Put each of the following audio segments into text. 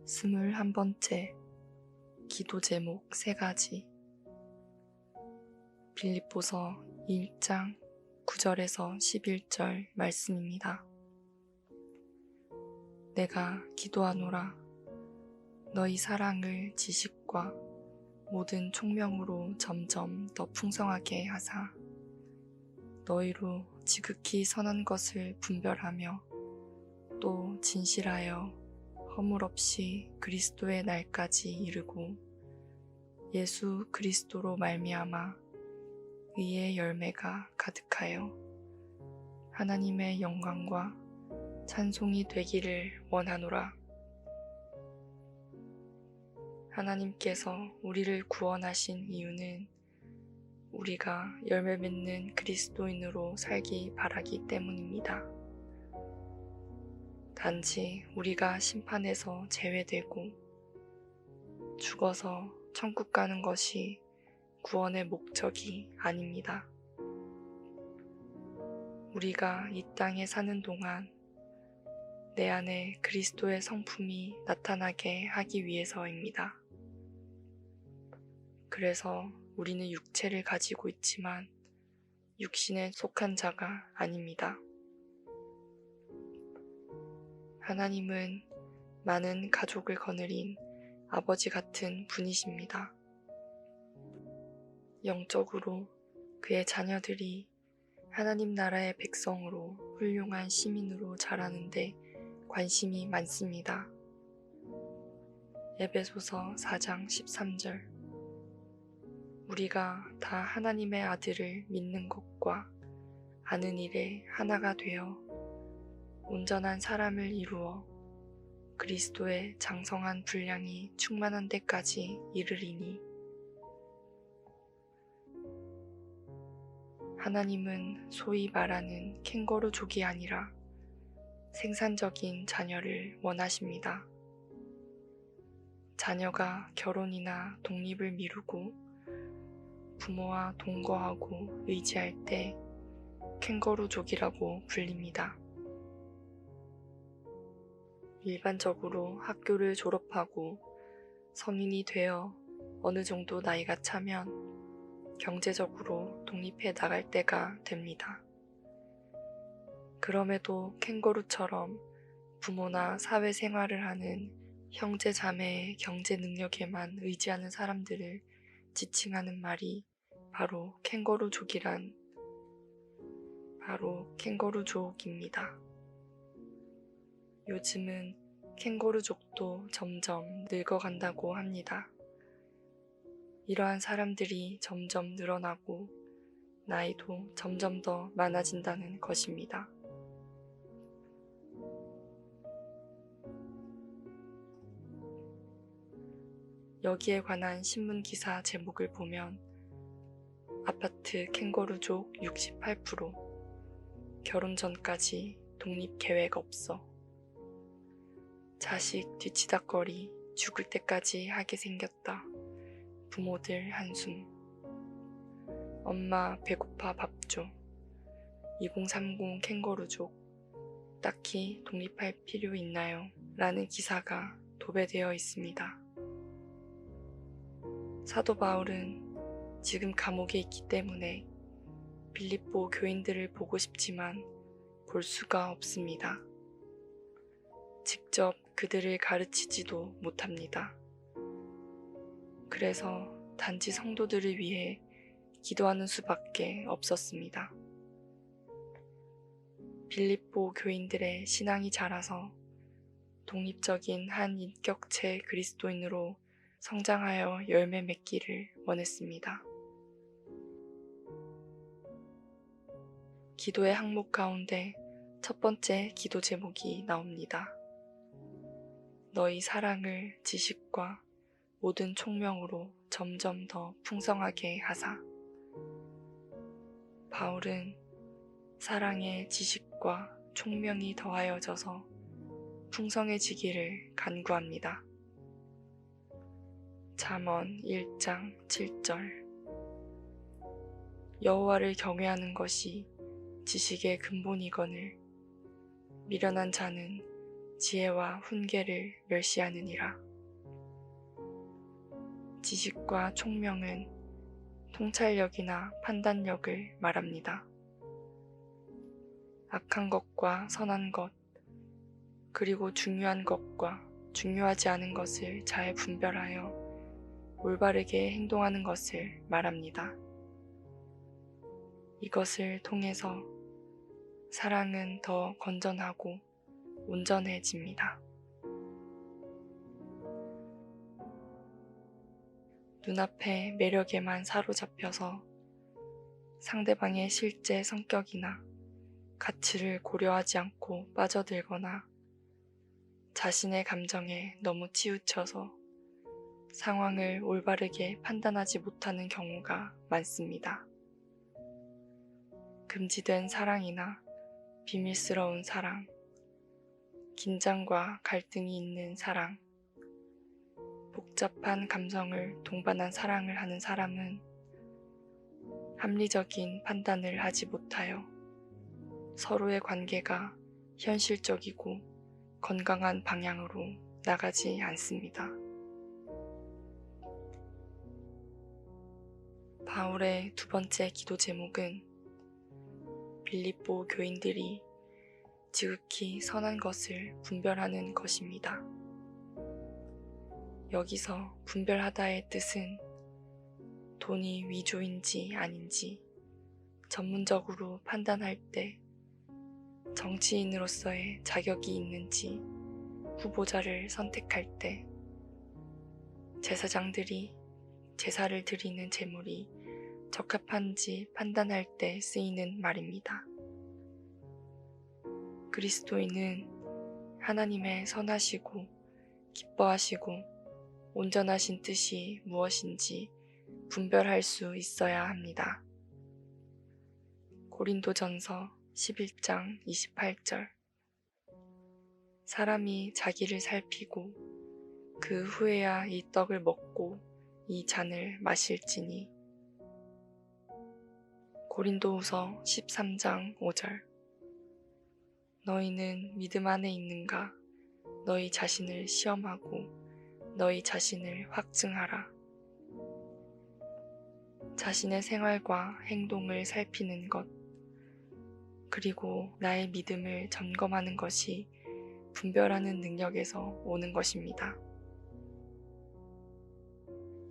21번째 기도 제목 3가지. 빌립보서 1장 9절에서 11절 말씀입니다. 내가 기도하노라. 너희 사랑을 지식과 모든 총명으로 점점 더 풍성하게 하사 너희로 지극히 선한 것을 분별하며 또 진실하여 허물 없이 그리스도의 날까지 이르고 예수 그리스도로 말미암아 의의 열매가 가득하여 하나님의 영광과 찬송이 되기를 원하노라. 하나님께서 우리를 구원하신 이유는 우리가 열매 맺는 그리스도인으로 살기 바라기 때문입니다. 단지 우리가 심판에서 제외되고 죽어서 천국 가는 것이 구원의 목적이 아닙니다. 우리가 이 땅에 사는 동안 내 안에 그리스도의 성품이 나타나게 하기 위해서입니다. 그래서 우리는 육체를 가지고 있지만 육신에 속한 자가 아닙니다. 하나님은 많은 가족을 거느린 아버지 같은 분이십니다. 영적으로 그의 자녀들이 하나님 나라의 백성으로 훌륭한 시민으로 자라는데 관심이 많습니다. 에베소서 4장 13절. 우리가 다 하나님의 아들을 믿는 것과 아는 일에 하나가 되어 온전한 사람을 이루어 그리스도의 장성한 분량이 충만한 데까지 이르리니 하나님은 소위 말하는 캥거루족이 아니라 생산적인 자녀를 원하십니다. 자녀가 결혼이나 독립을 미루고 부모와 동거하고 의지할 때 캥거루족이라고 불립니다. 일반적으로 학교를 졸업하고 성인이 되어 어느 정도 나이가 차면 경제적으로 독립해 나갈 때가 됩니다. 그럼에도 캥거루처럼 부모나 사회생활을 하는 형제 자매의 경제 능력에만 의지하는 사람들을 지칭하는 말이 바로 캥거루족입니다. 요즘은 캥거루족도 점점 늙어간다고 합니다. 이러한 사람들이 점점 늘어나고 나이도 점점 더 많아진다는 것입니다. 여기에 관한 신문기사 제목을 보면 아파트 캥거루족 68%, 결혼 전까지 독립 계획 없어, 자식 뒤치다꺼리 죽을 때까지 하게 생겼다, 부모들 한숨, 엄마 배고파 밥 줘, 2030 캥거루족, 딱히 독립할 필요 있나요? 라는 기사가 도배되어 있습니다. 사도 바울은 지금 감옥에 있기 때문에 빌립보 교인들을 보고 싶지만 볼 수가 없습니다. 직접 그들을 가르치지도 못합니다. 그래서 단지 성도들을 위해 기도하는 수밖에 없었습니다. 빌립보 교인들의 신앙이 자라서 독립적인 한 인격체 그리스도인으로 성장하여 열매 맺기를 원했습니다. 기도의 항목 가운데 첫 번째 기도 제목이 나옵니다. 너희 사랑을 지식과 모든 총명으로 점점 더 풍성하게 하사. 바울은 사랑의 지식과 총명이 더하여져서 풍성해지기를 간구합니다. 잠언 1장 7절. 여호와를 경외하는 것이 지식의 근본이거늘 미련한 자는 지혜와 훈계를 멸시하느니라. 지식과 총명은 통찰력이나 판단력을 말합니다. 악한 것과 선한 것, 그리고 중요한 것과 중요하지 않은 것을 잘 분별하여 올바르게 행동하는 것을 말합니다. 이것을 통해서 사랑은 더 건전하고 온전해집니다. 눈앞의 매력에만 사로잡혀서 상대방의 실제 성격이나 가치를 고려하지 않고 빠져들거나 자신의 감정에 너무 치우쳐서 상황을 올바르게 판단하지 못하는 경우가 많습니다. 금지된 사랑이나 비밀스러운 사랑, 긴장과 갈등이 있는 사랑, 복잡한 감성을 동반한 사랑을 하는 사람은 합리적인 판단을 하지 못하여 서로의 관계가 현실적이고 건강한 방향으로 나가지 않습니다. 바울의 두 번째 기도 제목은 빌립보 교인들이 지극히 선한 것을 분별하는 것입니다. 여기서 분별하다의 뜻은 돈이 위조인지 아닌지 전문적으로 판단할 때 정치인으로서의 자격이 있는지 후보자를 선택할 때 제사장들이 제사를 드리는 제물이 적합한지 판단할 때 쓰이는 말입니다. 그리스도인은 하나님의 선하시고 기뻐하시고 온전하신 뜻이 무엇인지 분별할 수 있어야 합니다. 고린도전서 11장 28절. 사람이 자기를 살피고 그 후에야 이 떡을 먹고 이 잔을 마실지니. 고린도후서 13장 5절. 너희는 믿음 안에 있는가? 너희 자신을 시험하고 너희 자신을 확증하라. 자신의 생활과 행동을 살피는 것, 그리고 나의 믿음을 점검하는 것이 분별하는 능력에서 오는 것입니다.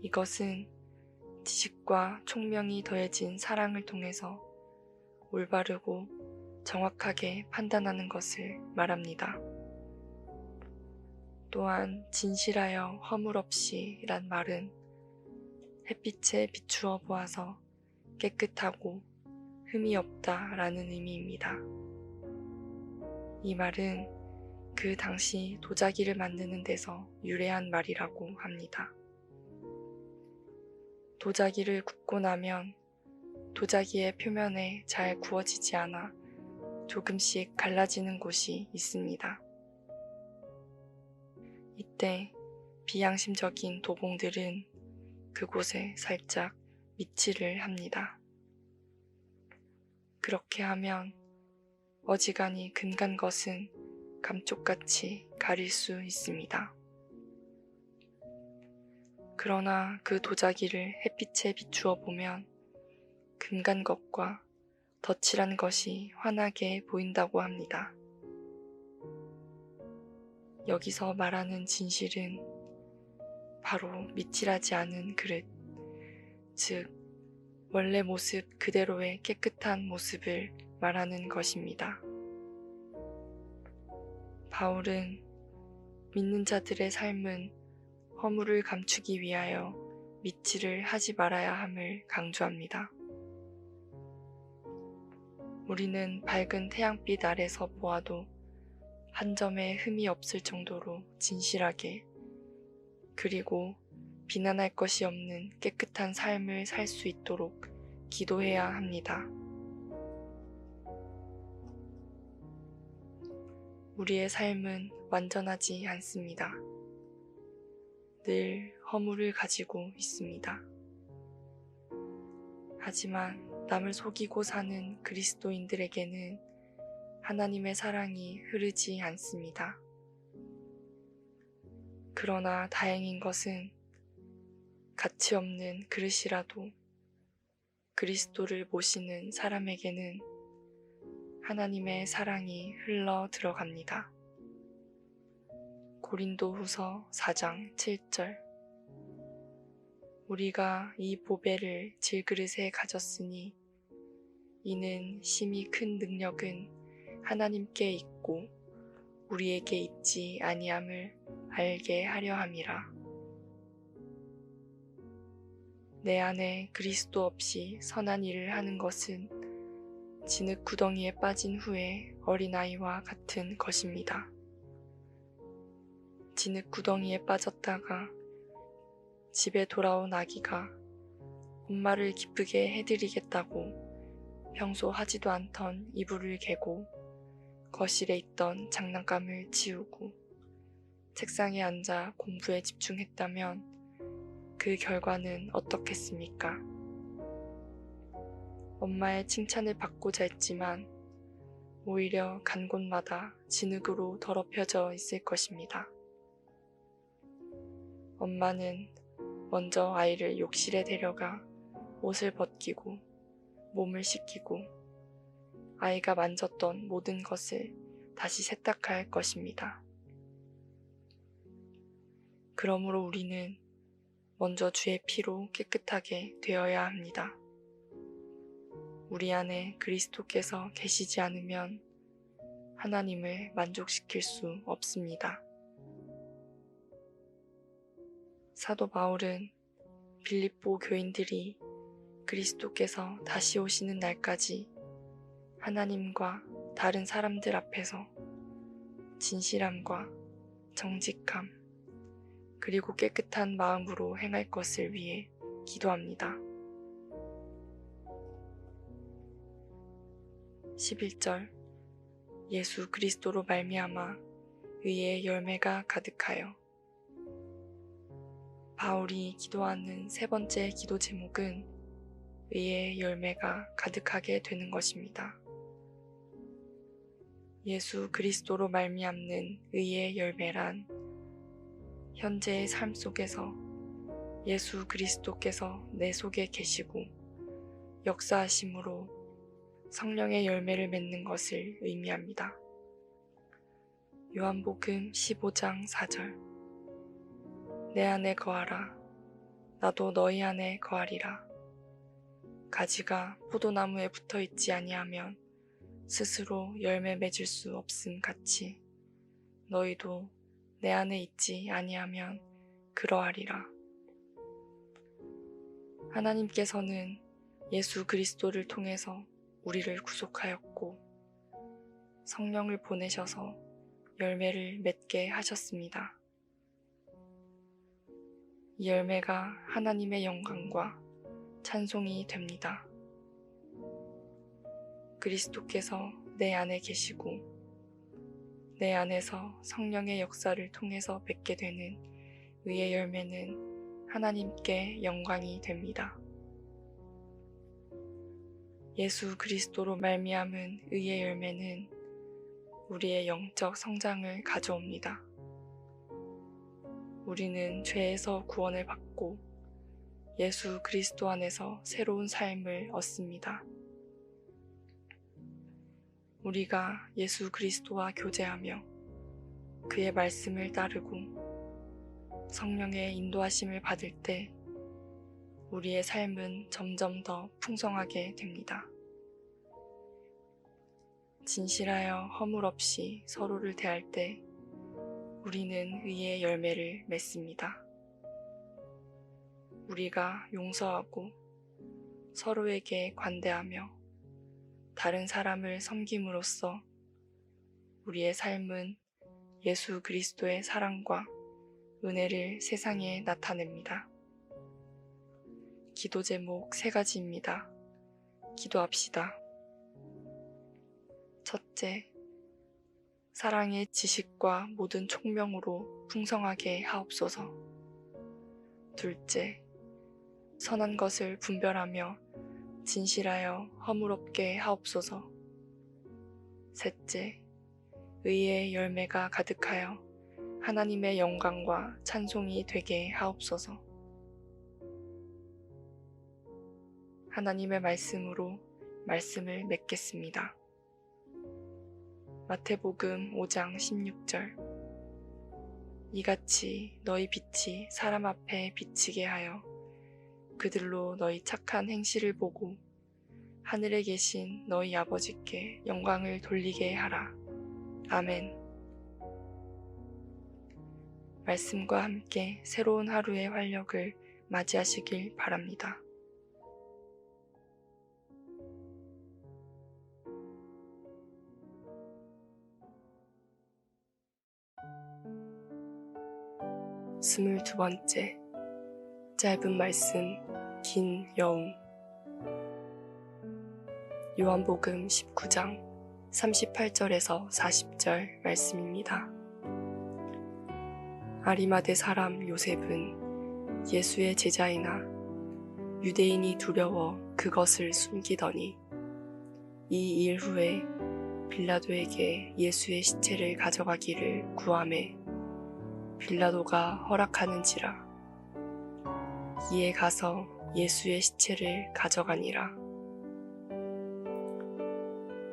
이것은 지식과 총명이 더해진 사랑을 통해서 올바르고 정확하게 판단하는 것을 말합니다. 또한 진실하여 허물 없이 란 말은 햇빛에 비추어 보아서 깨끗하고 흠이 없다 라는 의미입니다. 이 말은 그 당시 도자기를 만드는 데서 유래한 말이라고 합니다. 도자기를 굽고 나면 도자기의 표면에 잘 구워지지 않아 조금씩 갈라지는 곳이 있습니다. 이때 비양심적인 도공들은 그곳에 살짝 밑칠을 합니다. 그렇게 하면 어지간히 금간 것은 감쪽같이 가릴 수 있습니다. 그러나 그 도자기를 햇빛에 비추어 보면 금간 것과 덧칠한 것이 환하게 보인다고 합니다. 여기서 말하는 진실은 바로 밑칠하지 않은 그릇, 즉 원래 모습 그대로의 깨끗한 모습을 말하는 것입니다. 바울은 믿는 자들의 삶은 허물을 감추기 위하여 밑칠을 하지 말아야 함을 강조합니다. 우리는 밝은 태양빛 아래서 보아도 한 점의 흠이 없을 정도로 진실하게, 그리고 비난할 것이 없는 깨끗한 삶을 살 수 있도록 기도해야 합니다. 우리의 삶은 완전하지 않습니다. 늘 허물을 가지고 있습니다. 하지만 남을 속이고 사는 그리스도인들에게는 하나님의 사랑이 흐르지 않습니다. 그러나 다행인 것은 가치 없는 그릇이라도 그리스도를 모시는 사람에게는 하나님의 사랑이 흘러 들어갑니다. 고린도후서 4장 7절. 우리가 이 보배를 질그릇에 가졌으니 이는 심히 큰 능력은 하나님께 있고 우리에게 있지 아니함을 알게 하려 함이라. 내 안에 그리스도 없이 선한 일을 하는 것은 진흙 구덩이에 빠진 후에 어린아이와 같은 것입니다. 진흙 구덩이에 빠졌다가 집에 돌아온 아기가 엄마를 기쁘게 해드리겠다고 평소 하지도 않던 이불을 개고 거실에 있던 장난감을 치우고 책상에 앉아 공부에 집중했다면 그 결과는 어떻겠습니까? 엄마의 칭찬을 받고자 했지만 오히려 간 곳마다 진흙으로 더럽혀져 있을 것입니다. 엄마는 먼저 아이를 욕실에 데려가 옷을 벗기고 몸을 씻기고 아이가 만졌던 모든 것을 다시 세탁할 것입니다. 그러므로 우리는 먼저 주의 피로 깨끗하게 되어야 합니다. 우리 안에 그리스도께서 계시지 않으면 하나님을 만족시킬 수 없습니다. 사도 바울은 빌립보 교인들이 그리스도께서 다시 오시는 날까지 하나님과 다른 사람들 앞에서 진실함과 정직함 그리고 깨끗한 마음으로 행할 것을 위해 기도합니다. 11절. 예수 그리스도로 말미암아 의의 열매가 가득하여. 바울이 기도하는 세 번째 기도 제목은 의의 열매가 가득하게 되는 것입니다. 예수 그리스도로 말미암는 의의 열매란 현재의 삶 속에서 예수 그리스도께서 내 속에 계시고 역사하심으로 성령의 열매를 맺는 것을 의미합니다. 요한복음 15장 4절. 내 안에 거하라. 나도 너희 안에 거하리라. 가지가 포도나무에 붙어 있지 아니하면 스스로 열매 맺을 수 없음 같이 너희도 내 안에 있지 아니하면 그러하리라. 하나님께서는 예수 그리스도를 통해서 우리를 구속하였고 성령을 보내셔서 열매를 맺게 하셨습니다. 이 열매가 하나님의 영광과 찬송이 됩니다. 그리스도께서 내 안에 계시고 내 안에서 성령의 역사를 통해서 맺게 되는 의의 열매는 하나님께 영광이 됩니다. 예수 그리스도로 말미암은 의의 열매는 우리의 영적 성장을 가져옵니다. 우리는 죄에서 구원을 받고 예수 그리스도 안에서 새로운 삶을 얻습니다. 우리가 예수 그리스도와 교제하며 그의 말씀을 따르고 성령의 인도하심을 받을 때 우리의 삶은 점점 더 풍성하게 됩니다. 진실하여 허물 없이 서로를 대할 때 우리는 의의 열매를 맺습니다. 우리가 용서하고 서로에게 관대하며 다른 사람을 섬김으로써 우리의 삶은 예수 그리스도의 사랑과 은혜를 세상에 나타냅니다. 기도 제목 3가지입니다. 기도합시다. 첫째, 사랑의 지식과 모든 총명으로 풍성하게 하옵소서. 둘째, 선한 것을 분별하며 진실하여 허물없게 하옵소서. 셋째, 의의 열매가 가득하여 하나님의 영광과 찬송이 되게 하옵소서. 하나님의 말씀으로 말씀을 맺겠습니다. 마태복음 5장 16절. 이같이 너희 빛이 사람 앞에 비치게 하여 그들로 너희 착한 행실을 보고 하늘에 계신 너희 아버지께 영광을 돌리게 하라. 아멘. 말씀과 함께 새로운 하루의 활력을 맞이하시길 바랍니다. 스물두 번째, 짧은 말씀, 긴 여움. 요한복음 19장 38절에서 40절 말씀입니다. 아리마대 사람 요셉은 예수의 제자이나 유대인이 두려워 그것을 숨기더니 이 일 후에 빌라도에게 예수의 시체를 가져가기를 구하매 빌라도가 허락하는지라. 이에 가서 예수의 시체를 가져가니라.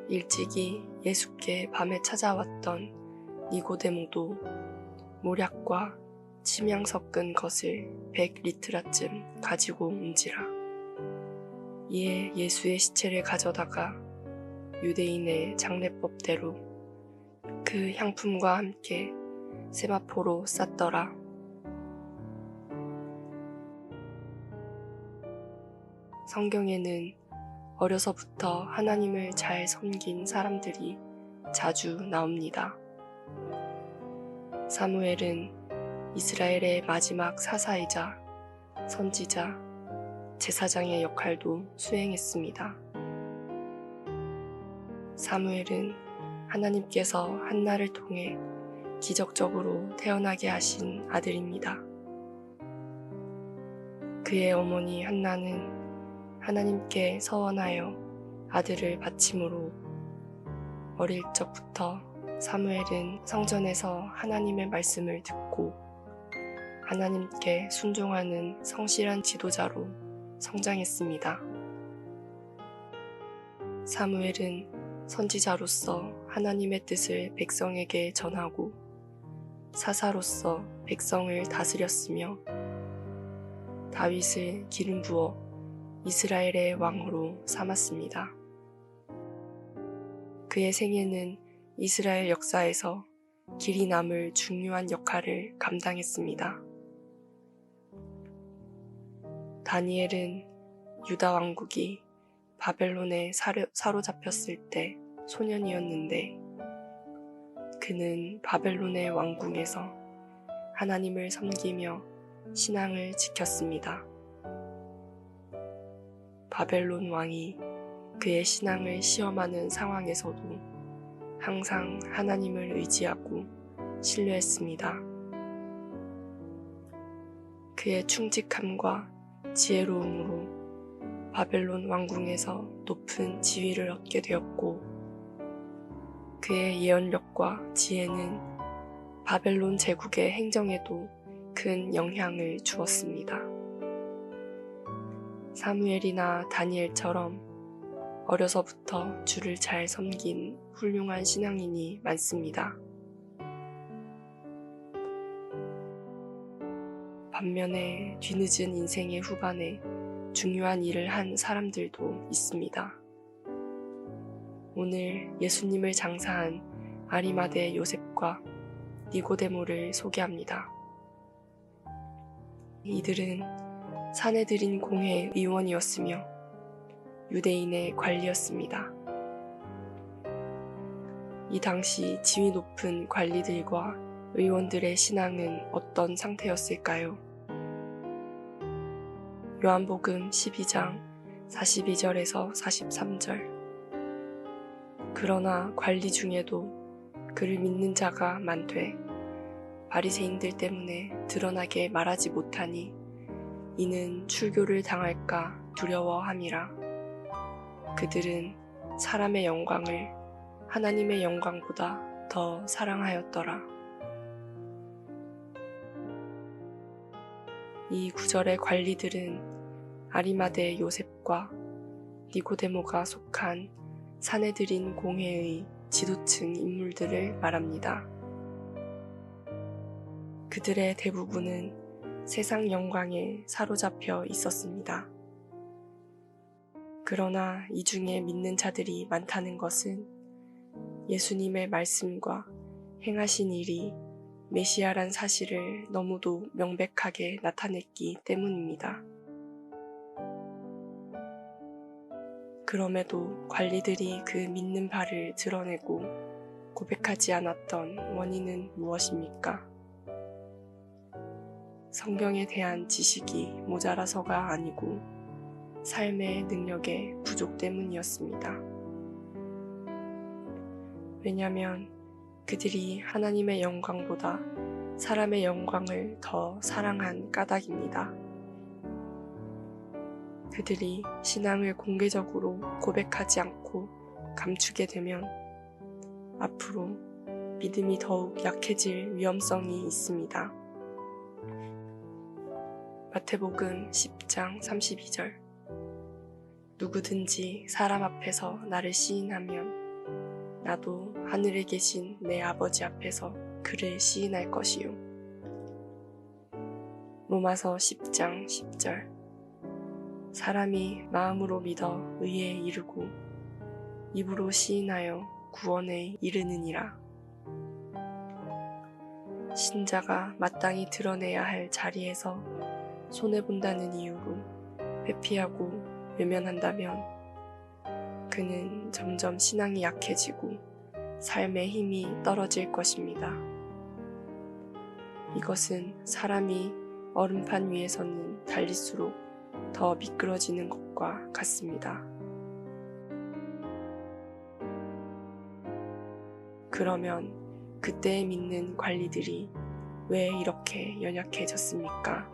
일찍이 예수께 밤에 찾아왔던 니고데모도 모략과 침향 섞은 것을 100리트라쯤 가지고 온지라. 이에 예수의 시체를 가져다가 유대인의 장례법대로 그 향품과 함께 세마포로 쌌더라. 성경에는 어려서부터 하나님을 잘 섬긴 사람들이 자주 나옵니다. 사무엘은 이스라엘의 마지막 사사이자 선지자, 제사장의 역할도 수행했습니다. 사무엘은 하나님께서 한나를 통해 기적적으로 태어나게 하신 아들입니다. 그의 어머니 한나는 하나님께 서원하여 아들을 바침으로 어릴 적부터 사무엘은 성전에서 하나님의 말씀을 듣고 하나님께 순종하는 성실한 지도자로 성장했습니다. 사무엘은 선지자로서 하나님의 뜻을 백성에게 전하고 사사로서 백성을 다스렸으며 다윗을 기름 부어 이스라엘의 왕으로 삼았습니다. 그의 생애는 이스라엘 역사에서 길이 남을 중요한 역할을 감당했습니다. 다니엘은 유다 왕국이 바벨론에 사로잡혔을 때 소년이었는데 그는 바벨론의 왕궁에서 하나님을 섬기며 신앙을 지켰습니다. 바벨론 왕이 그의 신앙을 시험하는 상황에서도 항상 하나님을 의지하고 신뢰했습니다. 그의 충직함과 지혜로움으로 바벨론 왕궁에서 높은 지위를 얻게 되었고 그의 예언력과 지혜는 바벨론 제국의 행정에도 큰 영향을 주었습니다. 사무엘이나 다니엘처럼 어려서부터 주를 잘 섬긴 훌륭한 신앙인이 많습니다. 반면에 뒤늦은 인생의 후반에 중요한 일을 한 사람들도 있습니다. 오늘 예수님을 장사한 아리마대 요셉과 니고데모를 소개합니다. 이들은 사내들인 공회 의원이었으며 유대인의 관리였습니다. 이 당시 지위 높은 관리들과 의원들의 신앙은 어떤 상태였을까요? 요한복음 12장 42절에서 43절. 그러나 관리 중에도 그를 믿는 자가 많되 바리새인들 때문에 드러나게 말하지 못하니 이는 출교를 당할까 두려워함이라. 그들은 사람의 영광을 하나님의 영광보다 더 사랑하였더라. 이 구절의 관리들은 아리마대 요셉과 니고데모가 속한 사내들인 공회의 지도층 인물들을 말합니다. 그들의 대부분은 세상 영광에 사로잡혀 있었습니다. 그러나 이 중에 믿는 자들이 많다는 것은 예수님의 말씀과 행하신 일이 메시아란 사실을 너무도 명백하게 나타냈기 때문입니다. 그럼에도 관리들이 그 믿는 바를 드러내고 고백하지 않았던 원인은 무엇입니까? 성경에 대한 지식이 모자라서가 아니고 삶의 능력의 부족 때문이었습니다. 왜냐하면 그들이 하나님의 영광보다 사람의 영광을 더 사랑한 까닭입니다. 그들이 신앙을 공개적으로 고백하지 않고 감추게 되면 앞으로 믿음이 더욱 약해질 위험성이 있습니다. 마태복음 10장 32절 누구든지 사람 앞에서 나를 시인하면 나도 하늘에 계신 내 아버지 앞에서 그를 시인할 것이요. 로마서 10장 10절 사람이 마음으로 믿어 의에 이르고 입으로 시인하여 구원에 이르느니라. 신자가 마땅히 드러내야 할 자리에서 손해본다는 이유로 회피하고 외면한다면 그는 점점 신앙이 약해지고 삶의 힘이 떨어질 것입니다. 이것은 사람이 얼음판 위에서는 달릴수록 더 미끄러지는 것과 같습니다. 그러면 그때 믿는 관리들이 왜 이렇게 연약해졌습니까?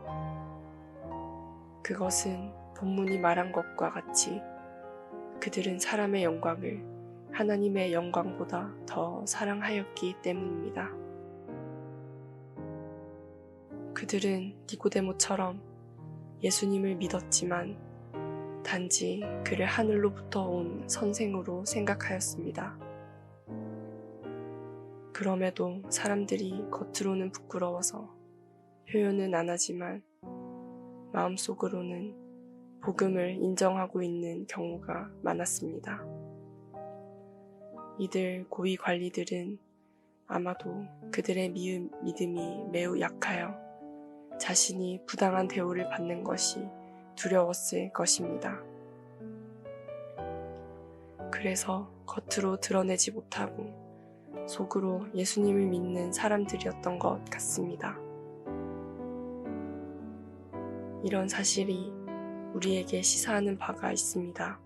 그것은 본문이 말한 것과 같이 그들은 사람의 영광을 하나님의 영광보다 더 사랑하였기 때문입니다. 그들은 니고데모처럼 예수님을 믿었지만 단지 그를 하늘로부터 온 선생으로 생각하였습니다. 그럼에도 사람들이 겉으로는 부끄러워서 표현은 안 하지만 마음속으로는 복음을 인정하고 있는 경우가 많았습니다. 이들 고위 관리들은 아마도 그들의 믿음이 매우 약하여 자신이 부당한 대우를 받는 것이 두려웠을 것입니다. 그래서 겉으로 드러내지 못하고 속으로 예수님을 믿는 사람들이었던 것 같습니다. 이런 사실이 우리에게 시사하는 바가 있습니다.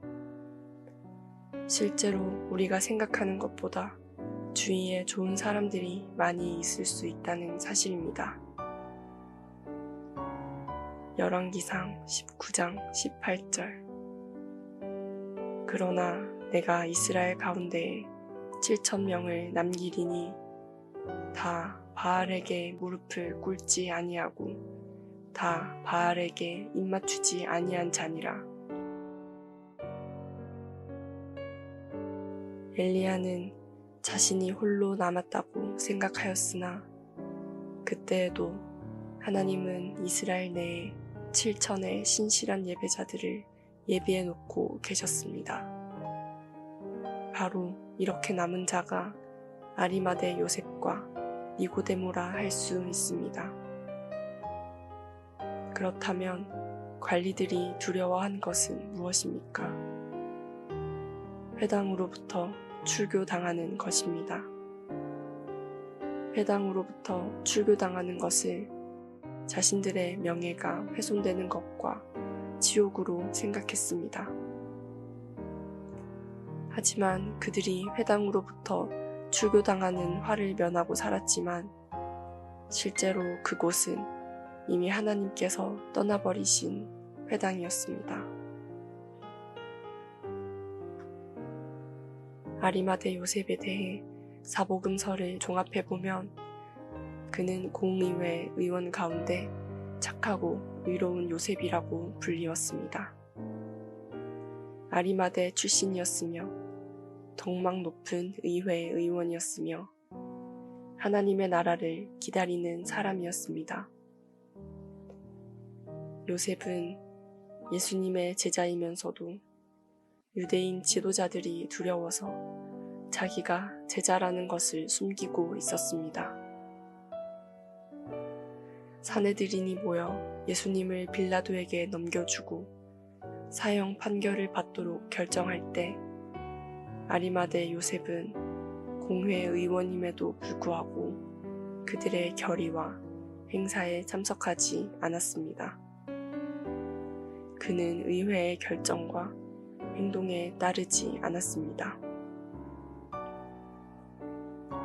실제로 우리가 생각하는 것보다 주위에 좋은 사람들이 많이 있을 수 있다는 사실입니다. 열왕기상 19장 18절 그러나 내가 이스라엘 가운데에 7,000명을 남기리니 다 바알에게 무릎을 꿇지 아니하고 다 바알에게 입맞추지 아니한 자니라. 엘리야는 자신이 홀로 남았다고 생각하였으나 그때에도 하나님은 이스라엘 내에 7,000의 신실한 예배자들을 예비해 놓고 계셨습니다. 바로 이렇게 남은 자가 아리마대 요셉과 니고데모라 할 수 있습니다. 그렇다면 관리들이 두려워한 것은 무엇입니까? 회당으로부터 출교당하는 것입니다. 회당으로부터 출교당하는 것을 자신들의 명예가 훼손되는 것과 지옥으로 생각했습니다. 하지만 그들이 회당으로부터 출교당하는 화를 면하고 살았지만 실제로 그곳은 이미 하나님께서 떠나버리신 회당이었습니다. 아리마대 요셉에 대해 사복음서를 종합해보면 그는 공의회 의원 가운데 착하고 의로운 요셉이라고 불리웠습니다. 아리마대 출신이었으며 덕망 높은 의회 의원이었으며 하나님의 나라를 기다리는 사람이었습니다. 요셉은 예수님의 제자이면서도 유대인 지도자들이 두려워서 자기가 제자라는 것을 숨기고 있었습니다. 사내들인이 모여 예수님을 빌라도에게 넘겨주고 사형 판결을 받도록 결정할 때 아리마대 요셉은 공회 의원임에도 불구하고 그들의 결의와 행사에 참석하지 않았습니다. 그는 의회의 결정과 행동에 따르지 않았습니다.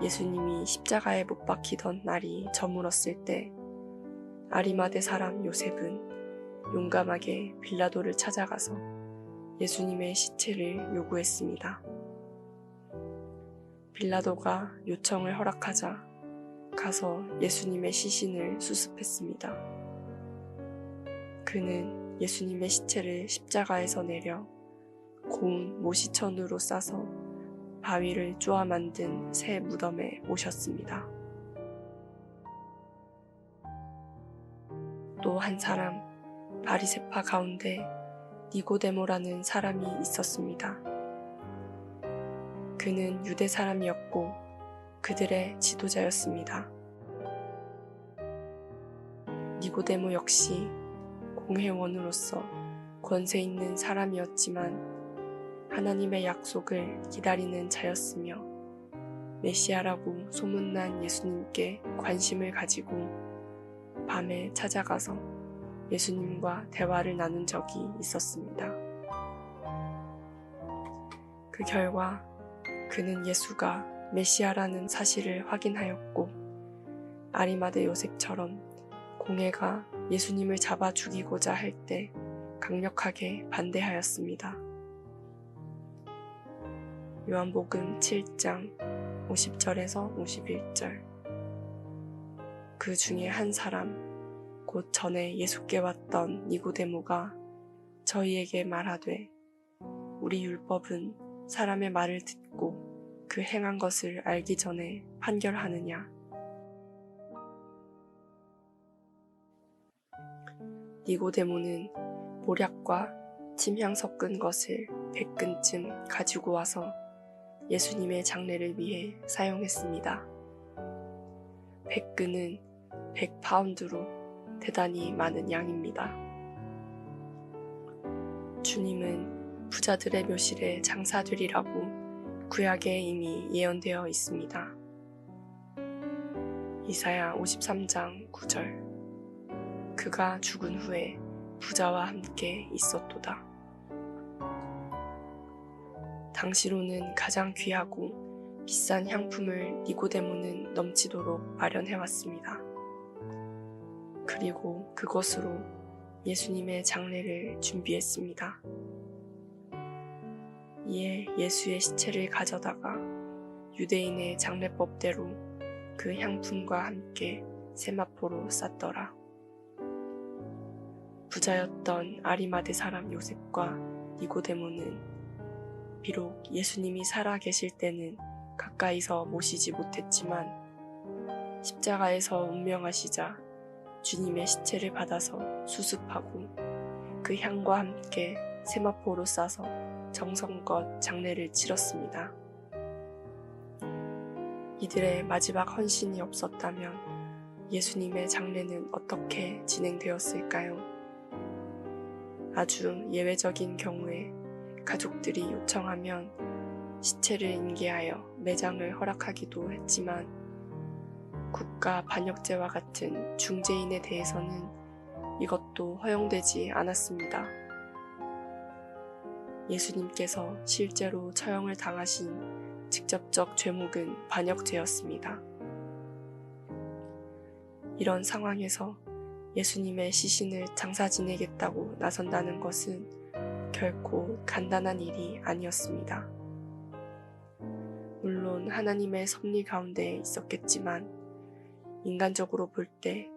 예수님이 십자가에 못 박히던 날이 저물었을 때 아리마대 사람 요셉은 용감하게 빌라도를 찾아가서 예수님의 시체를 요구했습니다. 빌라도가 요청을 허락하자 가서 예수님의 시신을 수습했습니다. 그는 예수님의 시체를 십자가에서 내려 고운 모시천으로 싸서 바위를 쪼아 만든 새 무덤에 모셨습니다. 또 한 사람, 바리새파 가운데 니고데모라는 사람이 있었습니다. 그는 유대 사람이었고 그들의 지도자였습니다. 니고데모 역시 공회원으로서 권세 있는 사람이었지만 하나님의 약속을 기다리는 자였으며 메시아라고 소문난 예수님께 관심을 가지고 밤에 찾아가서 예수님과 대화를 나눈 적이 있었습니다. 그 결과 그는 예수가 메시아라는 사실을 확인하였고 아리마대 요셉처럼 공회가 예수님을 잡아 죽이고자 할 때 강력하게 반대하였습니다. 요한복음 7장 50절에서 51절. 그 중에 한 사람, 곧 전에 예수께 왔던 니고데모가 저희에게 말하되 우리 율법은 사람의 말을 듣고 그 행한 것을 알기 전에 판결하느냐. 니고데모는 모략과 침향 섞은 것을 100근쯤 가지고 와서 예수님의 장례를 위해 사용했습니다. 100근은 100파운드로 대단히 많은 양입니다. 주님은 부자들의 묘실에 장사되리라고 구약에 이미 예언되어 있습니다. 이사야 53장 9절. 그가 죽은 후에 부자와 함께 있었도다. 당시로는 가장 귀하고 비싼 향품을 니고데모는 넘치도록 마련해왔습니다. 그리고 그것으로 예수님의 장례를 준비했습니다. 이에 예수의 시체를 가져다가 유대인의 장례법대로 그 향품과 함께 세마포로 쌌더라. 부자였던 아리마대 사람 요셉과 니고데모는 비록 예수님이 살아 계실 때는 가까이서 모시지 못했지만 십자가에서 운명하시자 주님의 시체를 받아서 수습하고 그 향과 함께 세마포로 싸서 정성껏 장례를 치렀습니다. 이들의 마지막 헌신이 없었다면 예수님의 장례는 어떻게 진행되었을까요? 아주 예외적인 경우에 가족들이 요청하면 시체를 인계하여 매장을 허락하기도 했지만 국가 반역죄와 같은 중죄인에 대해서는 이것도 허용되지 않았습니다. 예수님께서 실제로 처형을 당하신 직접적 죄목은 반역죄였습니다. 이런 상황에서 예수님의 시신을 장사 지내겠다고 나선다는 것은 결코 간단한 일이 아니었습니다. 물론 하나님의 섭리 가운데 있었겠지만 인간적으로 볼 때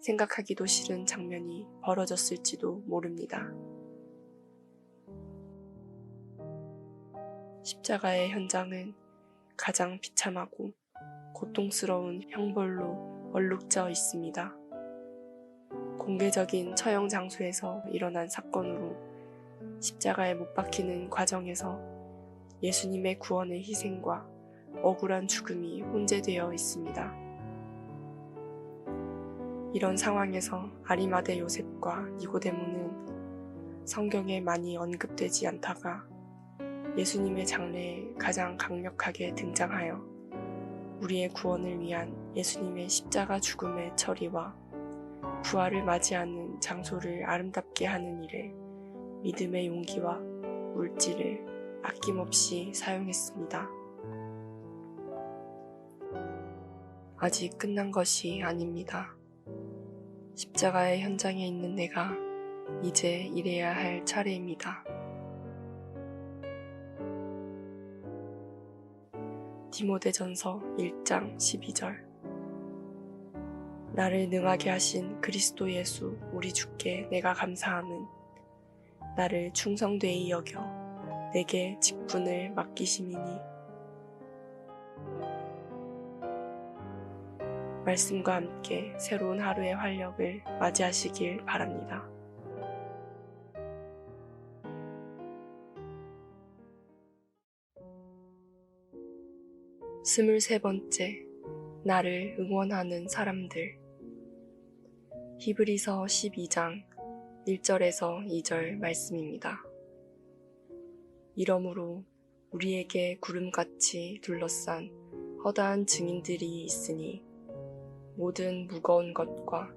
생각하기도 싫은 장면이 벌어졌을지도 모릅니다. 십자가의 현장은 가장 비참하고 고통스러운 형벌로 얼룩져 있습니다. 공개적인 처형 장소에서 일어난 사건으로 십자가에 못 박히는 과정에서 예수님의 구원의 희생과 억울한 죽음이 혼재되어 있습니다. 이런 상황에서 아리마대 요셉과 니고데모는 성경에 많이 언급되지 않다가 예수님의 장래에 가장 강력하게 등장하여 우리의 구원을 위한 예수님의 십자가 죽음의 처리와 부활을 맞이하는 장소를 아름답게 하는 일에 믿음의 용기와 물질을 아낌없이 사용했습니다. 아직 끝난 것이 아닙니다. 십자가의 현장에 있는 내가 이제 일해야 할 차례입니다. 디모데전서 1장 12절. 나를 능하게 하신 그리스도 예수 우리 주께 내가 감사함은 나를 충성되이 여겨 내게 직분을 맡기심이니. 말씀과 함께 새로운 하루의 활력을 맞이하시길 바랍니다. 23번째, 나를 응원하는 사람들. 히브리서 12장 1절에서 2절 말씀입니다. 이러므로 우리에게 구름같이 둘러싼 허다한 증인들이 있으니 모든 무거운 것과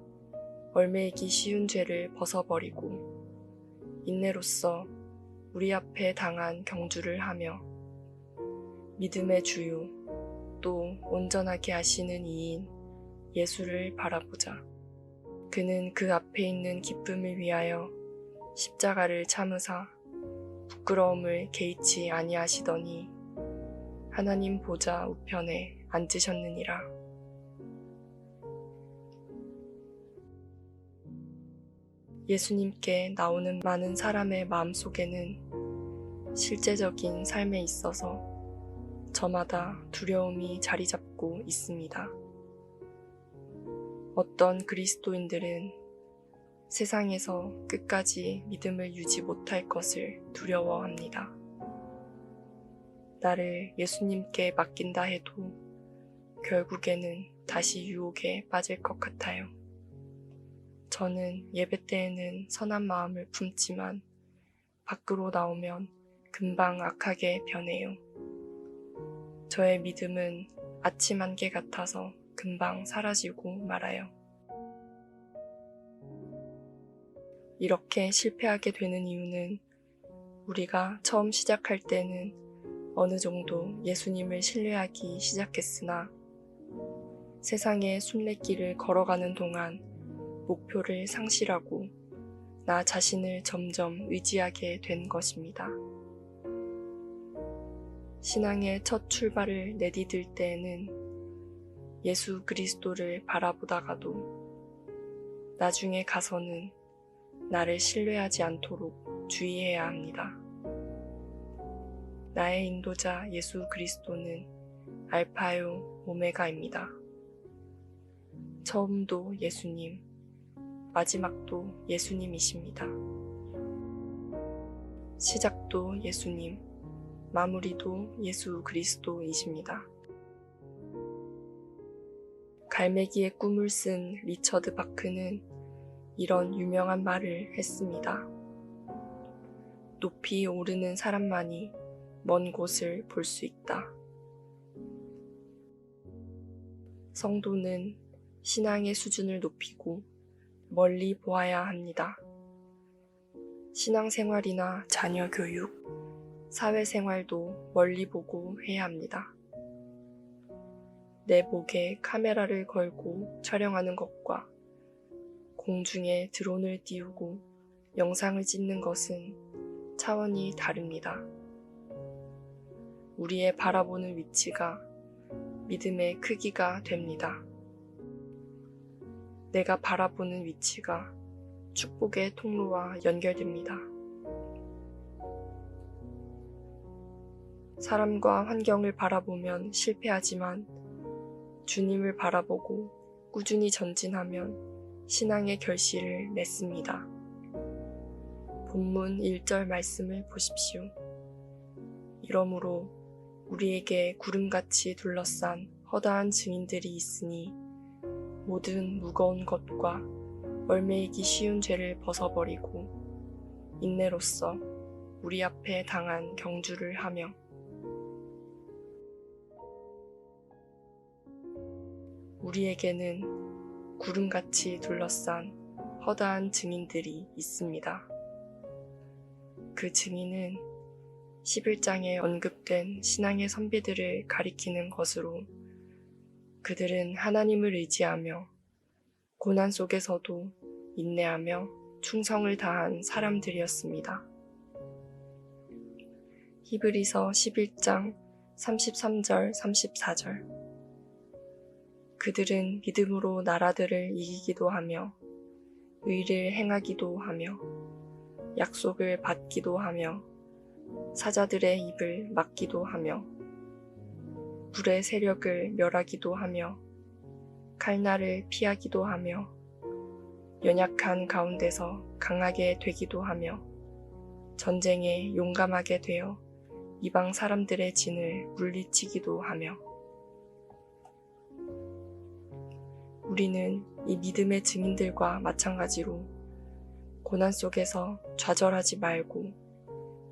얼매이기 쉬운 죄를 벗어버리고 인내로써 우리 앞에 당한 경주를 하며 믿음의 주요 또 온전하게 하시는 이인 예수를 바라보자. 그는 그 앞에 있는 기쁨을 위하여 십자가를 참으사 부끄러움을 개의치 아니하시더니 하나님 보좌 우편에 앉으셨느니라. 예수님께 나오는 많은 사람의 마음속에는 실제적인 삶에 있어서 저마다 두려움이 자리 잡고 있습니다. 어떤 그리스도인들은 세상에서 끝까지 믿음을 유지 못할 것을 두려워합니다. 나를 예수님께 맡긴다 해도 결국에는 다시 유혹에 빠질 것 같아요. 저는 예배 때에는 선한 마음을 품지만 밖으로 나오면 금방 악하게 변해요. 저의 믿음은 아침 안개 같아서 금방 사라지고 말아요. 이렇게 실패하게 되는 이유는 우리가 처음 시작할 때는 어느 정도 예수님을 신뢰하기 시작했으나 세상의 순례길을 걸어가는 동안 목표를 상실하고 나 자신을 점점 의지하게 된 것입니다. 신앙의 첫 출발을 내디딜 때에는 예수 그리스도를 바라보다가도 나중에 가서는 나를 신뢰하지 않도록 주의해야 합니다. 나의 인도자 예수 그리스도는 알파요 오메가입니다. 처음도 예수님, 마지막도 예수님이십니다. 시작도 예수님, 마무리도 예수 그리스도이십니다. 갈매기의 꿈을 쓴 리처드 바크는 이런 유명한 말을 했습니다. 높이 오르는 사람만이 먼 곳을 볼 수 있다. 성도는 신앙의 수준을 높이고 멀리 보아야 합니다. 신앙생활이나 자녀 교육, 사회생활도 멀리 보고 해야 합니다. 내 목에 카메라를 걸고 촬영하는 것과 공중에 드론을 띄우고 영상을 찍는 것은 차원이 다릅니다. 우리의 바라보는 위치가 믿음의 크기가 됩니다. 내가 바라보는 위치가 축복의 통로와 연결됩니다. 사람과 환경을 바라보면 실패하지만 주님을 바라보고 꾸준히 전진하면 신앙의 결실을 맺습니다. 본문 1절 말씀을 보십시오. 이러므로 우리에게 구름같이 둘러싼 허다한 증인들이 있으니 모든 무거운 것과 얽매이기 쉬운 죄를 벗어버리고 인내로써 우리 앞에 당한 경주를 하며 우리에게는 구름같이 둘러싼 허다한 증인들이 있습니다. 그 증인은 11장에 언급된 신앙의 선비들을 가리키는 것으로 그들은 하나님을 의지하며 고난 속에서도 인내하며 충성을 다한 사람들이었습니다. 히브리서 11장 33절 34절 그들은 믿음으로 나라들을 이기기도 하며 의를 행하기도 하며 약속을 받기도 하며 사자들의 입을 막기도 하며 불의 세력을 멸하기도 하며 칼날을 피하기도 하며 연약한 가운데서 강하게 되기도 하며 전쟁에 용감하게 되어 이방 사람들의 진을 물리치기도 하며 우리는 이 믿음의 증인들과 마찬가지로 고난 속에서 좌절하지 말고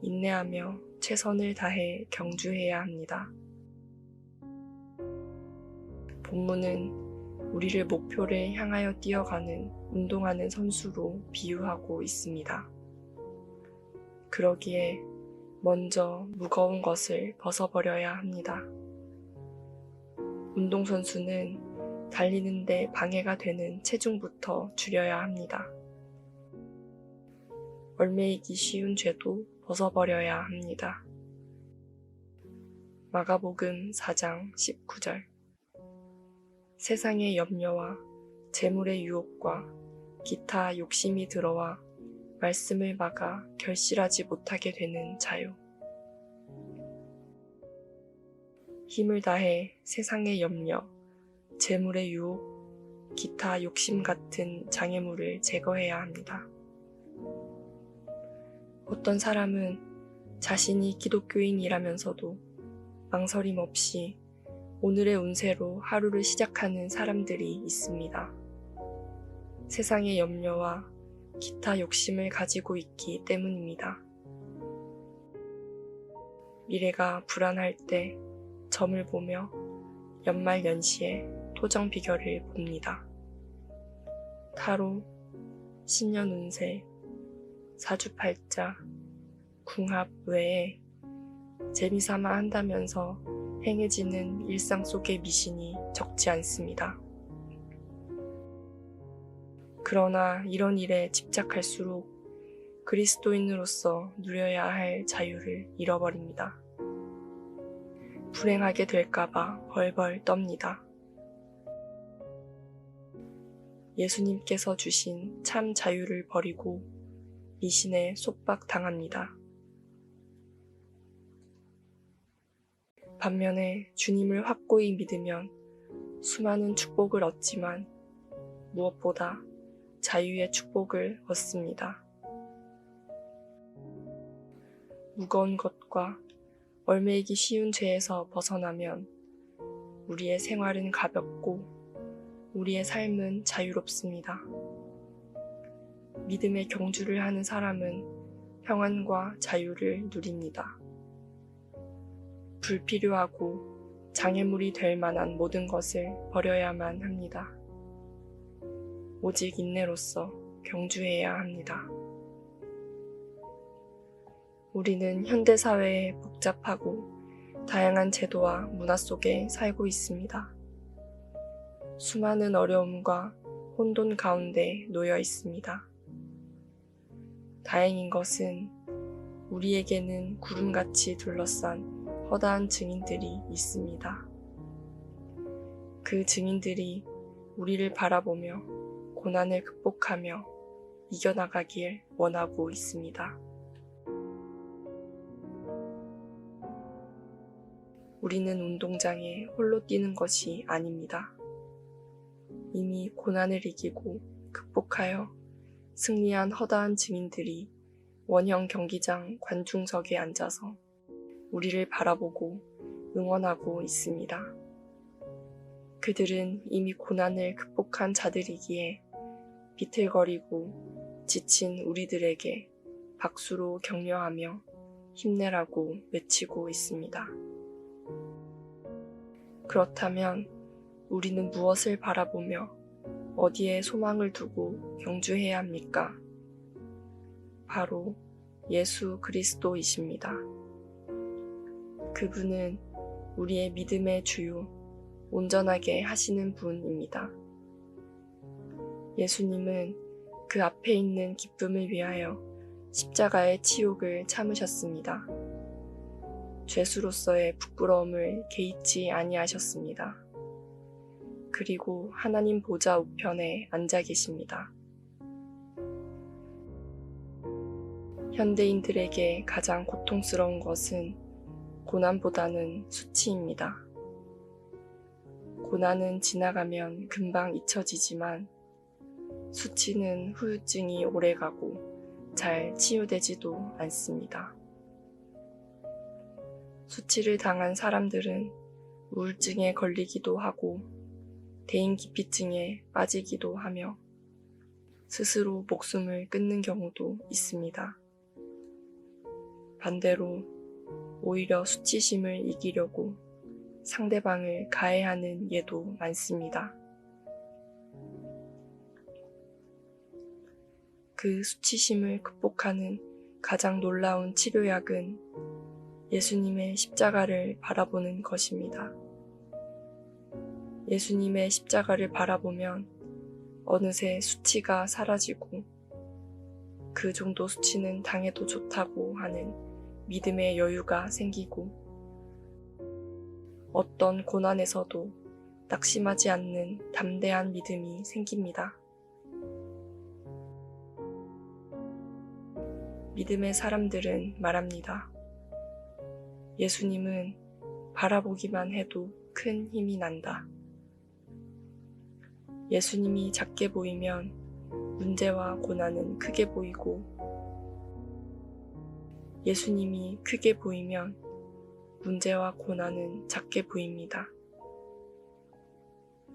인내하며 최선을 다해 경주해야 합니다. 본문은 우리를 목표를 향하여 뛰어가는 운동하는 선수로 비유하고 있습니다. 그러기에 먼저 무거운 것을 벗어버려야 합니다. 운동선수는 달리는데 방해가 되는 체중부터 줄여야 합니다. 얽매이기 쉬운 죄도 벗어버려야 합니다. 마가복음 4장 19절 세상의 염려와 재물의 유혹과 기타 욕심이 들어와 말씀을 막아 결실하지 못하게 되는 자요. 힘을 다해 세상의 염려, 재물의 유혹, 기타 욕심 같은 장애물을 제거해야 합니다. 어떤 사람은 자신이 기독교인이라면서도 망설임 없이 오늘의 운세로 하루를 시작하는 사람들이 있습니다. 세상의 염려와 기타 욕심을 가지고 있기 때문입니다. 미래가 불안할 때 점을 보며 연말 연시에 토정 비결을 봅니다. 타로, 신년 운세, 사주팔자, 궁합 외에 재미삼아 한다면서 행해지는 일상 속의 미신이 적지 않습니다. 그러나 이런 일에 집착할수록 그리스도인으로서 누려야 할 자유를 잃어버립니다. 불행하게 될까봐 벌벌 떱니다. 예수님께서 주신 참 자유를 버리고 미신에 속박당합니다. 반면에 주님을 확고히 믿으면 수많은 축복을 얻지만 무엇보다 자유의 축복을 얻습니다. 무거운 것과 얽매이기 쉬운 죄에서 벗어나면 우리의 생활은 가볍고 우리의 삶은 자유롭습니다. 믿음의 경주를 하는 사람은 평안과 자유를 누립니다. 불필요하고 장애물이 될 만한 모든 것을 버려야만 합니다. 오직 인내로써 경주해야 합니다. 우리는 현대사회의 복잡하고 다양한 제도와 문화 속에 살고 있습니다. 수많은 어려움과 혼돈 가운데 놓여 있습니다. 다행인 것은 우리에게는 구름같이 둘러싼 허다한 증인들이 있습니다. 그 증인들이 우리를 바라보며 고난을 극복하며 이겨나가길 원하고 있습니다. 우리는 운동장에 홀로 뛰는 것이 아닙니다. 이미 고난을 이기고 극복하여 승리한 허다한 증인들이 원형 경기장 관중석에 앉아서 우리를 바라보고 응원하고 있습니다. 그들은 이미 고난을 극복한 자들이기에 비틀거리고 지친 우리들에게 박수로 격려하며 힘내라고 외치고 있습니다. 그렇다면 우리는 무엇을 바라보며 어디에 소망을 두고 경주해야 합니까? 바로 예수 그리스도이십니다. 그분은 우리의 믿음의 주요, 온전하게 하시는 분입니다. 예수님은 그 앞에 있는 기쁨을 위하여 십자가의 치욕을 참으셨습니다. 죄수로서의 부끄러움을 개의치 아니하셨습니다. 그리고 하나님 보좌 우편에 앉아 계십니다. 현대인들에게 가장 고통스러운 것은 고난보다는 수치입니다. 고난은 지나가면 금방 잊혀지지만 수치는 후유증이 오래가고 잘 치유되지도 않습니다. 수치를 당한 사람들은 우울증에 걸리기도 하고 대인기피증에 빠지기도 하며 스스로 목숨을 끊는 경우도 있습니다. 반대로 오히려 수치심을 이기려고 상대방을 가해하는 예도 많습니다. 그 수치심을 극복하는 가장 놀라운 치료약은 예수님의 십자가를 바라보는 것입니다. 예수님의 십자가를 바라보면 어느새 수치가 사라지고 그 정도 수치는 당해도 좋다고 하는 믿음의 여유가 생기고 어떤 고난에서도 낙심하지 않는 담대한 믿음이 생깁니다. 믿음의 사람들은 말합니다. 예수님은 바라보기만 해도 큰 힘이 난다. 예수님이 작게 보이면 문제와 고난은 크게 보이고 예수님이 크게 보이면 문제와 고난은 작게 보입니다.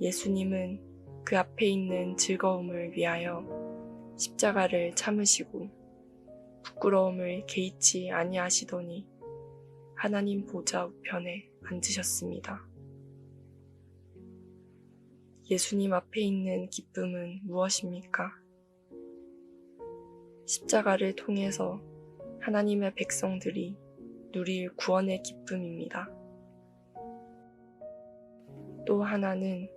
예수님은 그 앞에 있는 즐거움을 위하여 십자가를 참으시고 부끄러움을 개의치 아니하시더니 하나님 보좌 우편에 앉으셨습니다. 예수님 앞에 있는 기쁨은 무엇입니까? 십자가를 통해서 하나님의 백성들이 누릴 구원의 기쁨입니다. 또 하나는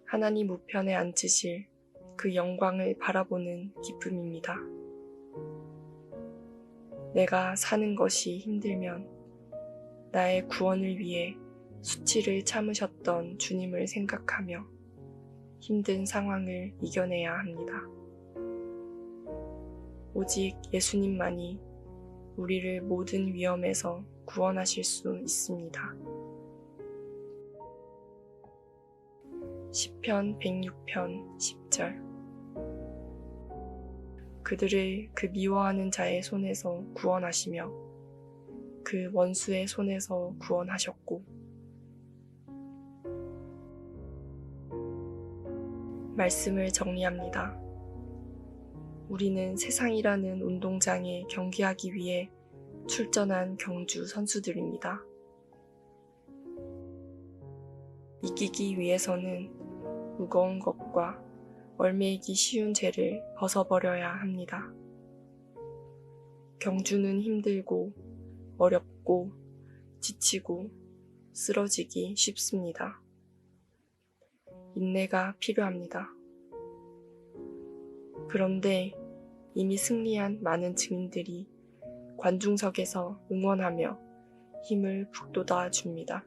하나님 우편에 앉으실 그 영광을 바라보는 기쁨입니다. 내가 사는 것이 힘들면 나의 구원을 위해 수치를 참으셨던 주님을 생각하며 힘든 상황을 이겨내야 합니다. 오직 예수님만이 우리를 모든 위험에서 구원하실 수 있습니다. 시편 106편 10절 그들을 그 미워하는 자의 손에서 구원하시며 그 원수의 손에서 구원하셨고 말씀을 정리합니다. 우리는 세상이라는 운동장에 경기하기 위해 출전한 경주 선수들입니다. 이기기 위해서는 무거운 것과 얽매이기 쉬운 죄를 벗어버려야 합니다. 경주는 힘들고 어렵고 지치고 쓰러지기 쉽습니다. 인내가 필요합니다. 그런데 이미 승리한 많은 증인들이 관중석에서 응원하며 힘을 북돋아 줍니다.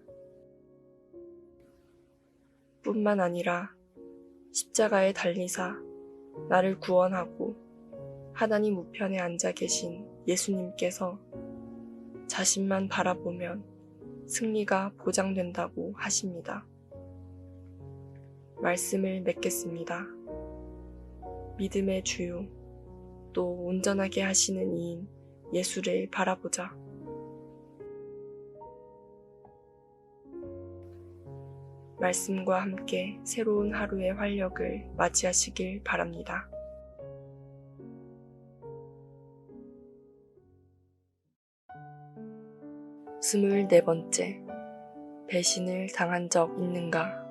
뿐만 아니라 십자가에 달리사 나를 구원하고 하나님 우편에 앉아 계신 예수님께서 자신만 바라보면 승리가 보장된다고 하십니다. 말씀을 맺겠습니다. 믿음의 주요, 또 온전하게 하시는 이인 예수를 바라보자. 말씀과 함께 새로운 하루의 활력을 맞이하시길 바랍니다. 24번째, 배신을 당한 적 있는가?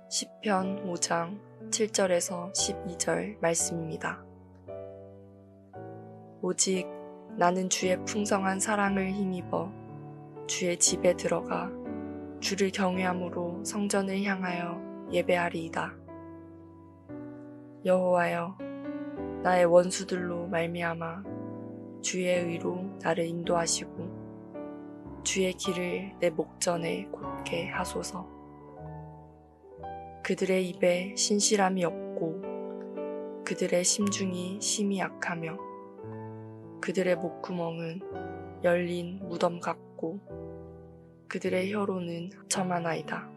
시편 5장 7절에서 12절 말씀입니다. 오직 나는 주의 풍성한 사랑을 힘입어 주의 집에 들어가 주를 경외함으로 성전을 향하여 예배하리이다. 여호와여, 나의 원수들로 말미암아 주의 의로 나를 인도하시고 주의 길을 내 목전에 곧게 하소서. 그들의 입에 신실함이 없고 그들의 심중이 심히 약하며 그들의 목구멍은 열린 무덤 같고 그들의 혀로는 첨하나이다.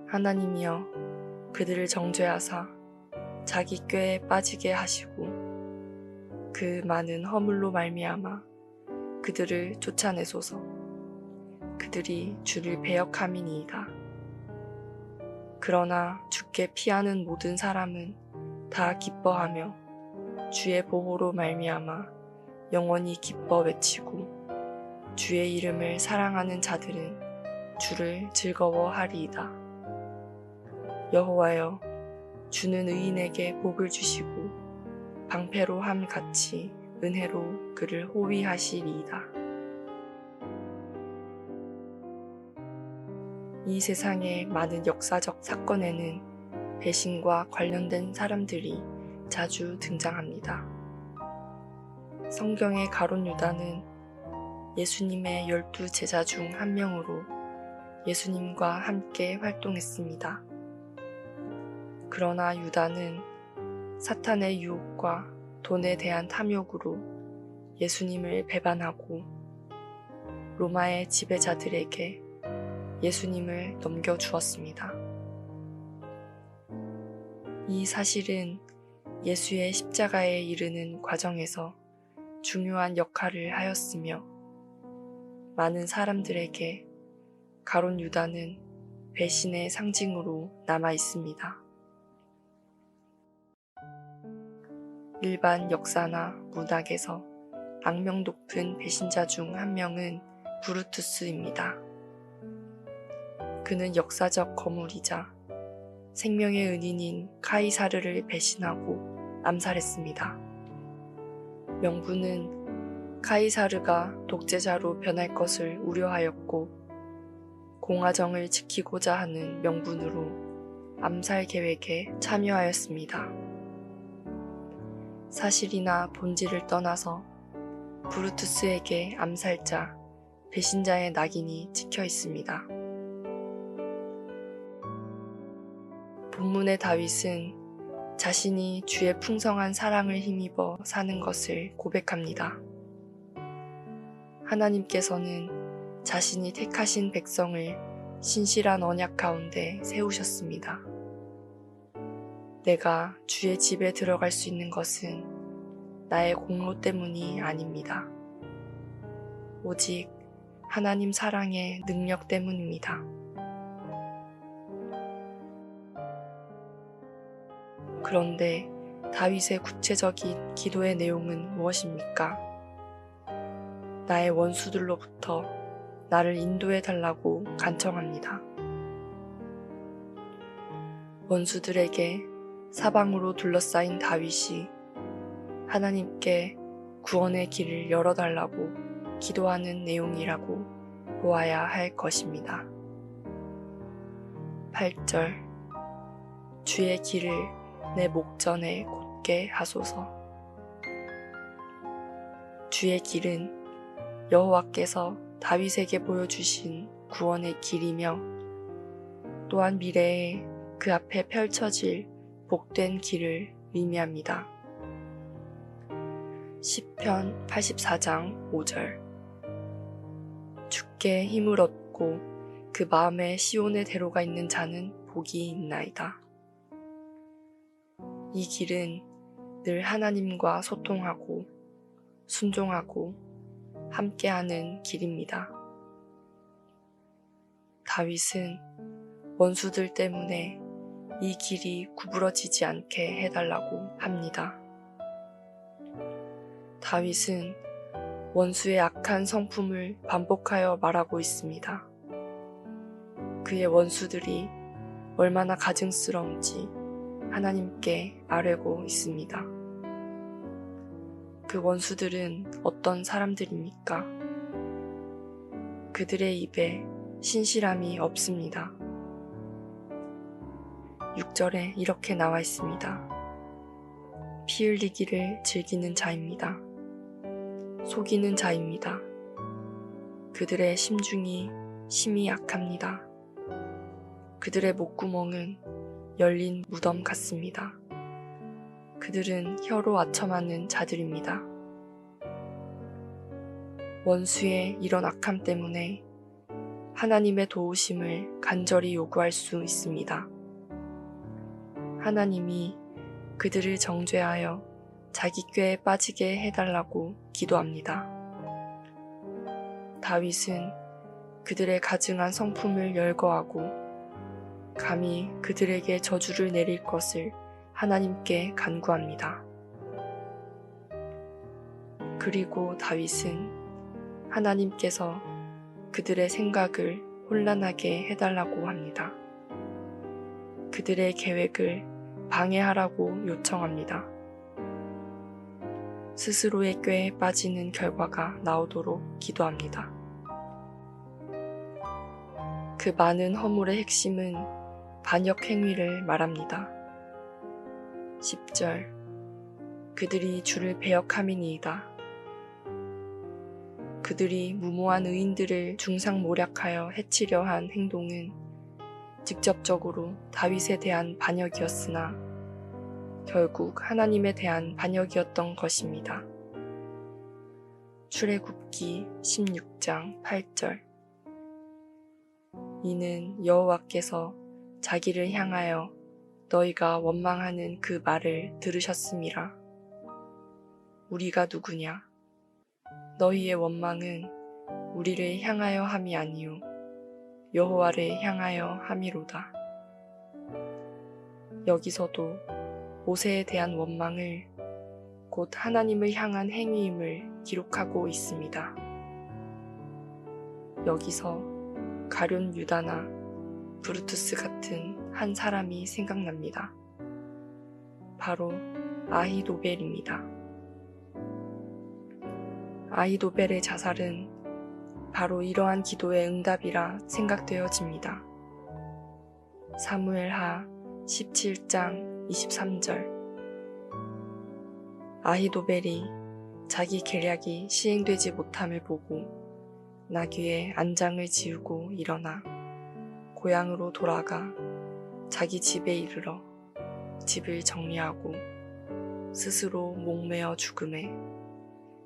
하나님이여, 그들을 정죄하사 자기 꾀에 빠지게 하시고 그 많은 허물로 말미암아 그들을 쫓아내소서. 그들이 주를 배역함이니이다. 그러나 주께 피하는 모든 사람은 다 기뻐하며 주의 보호로 말미암아 영원히 기뻐 외치고 주의 이름을 사랑하는 자들은 주를 즐거워하리이다. 여호와여, 주는 의인에게 복을 주시고 방패로 함같이 은혜로 그를 호위하시리이다. 이 세상의 많은 역사적 사건에는 배신과 관련된 사람들이 자주 등장합니다. 성경의 가룟 유다는 예수님의 12 제자 중 한 명으로 예수님과 함께 활동했습니다. 그러나 유다는 사탄의 유혹과 돈에 대한 탐욕으로 예수님을 배반하고 로마의 지배자들에게 예수님을 넘겨주었습니다. 이 사실은 예수의 십자가에 이르는 과정에서 중요한 역할을 하였으며 많은 사람들에게 가룟 유다는 배신의 상징으로 남아 있습니다. 일반 역사나 문학에서 악명 높은 배신자 중 한 명은 브루투스입니다. 그는 역사적 거물이자 생명의 은인인 카이사르를 배신하고 암살했습니다. 명부는 카이사르가 독재자로 변할 것을 우려하였고 공화정을 지키고자 하는 명분으로 암살 계획에 참여하였습니다. 사실이나 본질을 떠나서 브루투스에게 암살자, 배신자의 낙인이 찍혀 있습니다. 본문의 다윗은 자신이 주의 풍성한 사랑을 힘입어 사는 것을 고백합니다. 하나님께서는 자신이 택하신 백성을 신실한 언약 가운데 세우셨습니다. 내가 주의 집에 들어갈 수 있는 것은 나의 공로 때문이 아닙니다. 오직 하나님 사랑의 능력 때문입니다. 그런데 다윗의 구체적인 기도의 내용은 무엇입니까? 나의 원수들로부터 나를 인도해 달라고 간청합니다. 원수들에게 사방으로 둘러싸인 다윗이 하나님께 구원의 길을 열어달라고 기도하는 내용이라고 보아야 할 것입니다. 8절, 주의 길을 내 목전에 곧게 하소서. 주의 길은 여호와께서 다윗에게 보여주신 구원의 길이며 또한 미래에 그 앞에 펼쳐질 복된 길을 의미합니다. 시편 84장 5절. 주께 힘을 얻고 그 마음에 시온의 대로가 있는 자는 복이 있나이다. 이 길은 늘 하나님과 소통하고 순종하고 함께하는 길입니다. 다윗은 원수들 때문에 이 길이 구부러지지 않게 해달라고 합니다. 다윗은 원수의 악한 성품을 반복하여 말하고 있습니다. 그의 원수들이 얼마나 가증스러운지 하나님께 아뢰고 있습니다. 그 원수들은 어떤 사람들입니까? 그들의 입에 신실함이 없습니다. 6절에 이렇게 나와 있습니다. 피 흘리기를 즐기는 자입니다. 속이는 자입니다. 그들의 심중이 심히 약합니다. 그들의 목구멍은 열린 무덤 같습니다. 그들은 혀로 아첨하는 자들입니다. 원수의 이런 악함 때문에 하나님의 도우심을 간절히 요구할 수 있습니다. 하나님이 그들을 정죄하여 자기 꾀에 빠지게 해달라고 기도합니다. 다윗은 그들의 가증한 성품을 열거하고 감히 그들에게 저주를 내릴 것을 하나님께 간구합니다. 그리고 다윗은 하나님께서 그들의 생각을 혼란하게 해달라고 합니다. 그들의 계획을 방해하라고 요청합니다. 스스로의 꾀에 빠지는 결과가 나오도록 기도합니다. 그 많은 허물의 핵심은 반역 행위를 말합니다. 10절. 그들이 주를 배역함이니이다. 그들이 무모한 의인들을 중상모략하여 해치려 한 행동은 직접적으로 다윗에 대한 반역이었으나 결국 하나님에 대한 반역이었던 것입니다. 출애굽기 16장 8절. 이는 여호와께서 자기를 향하여 너희가 원망하는 그 말을 들으셨음이라. 우리가 누구냐? 너희의 원망은 우리를 향하여 함이 아니요 여호와를 향하여 함이로다. 여기서도 모세에 대한 원망을 곧 하나님을 향한 행위임을 기록하고 있습니다. 여기서 가룟 유다나 브루투스 같은 한 사람이 생각납니다. 바로 아히도벨입니다. 아히도벨의 자살은 바로 이러한 기도의 응답이라 생각되어집니다. 사무엘하 17장 23절. 아히도벨이 자기 계략이 시행되지 못함을 보고 나귀의 안장을 지우고 일어나 고향으로 돌아가 자기 집에 이르러 집을 정리하고 스스로 목매어 죽음에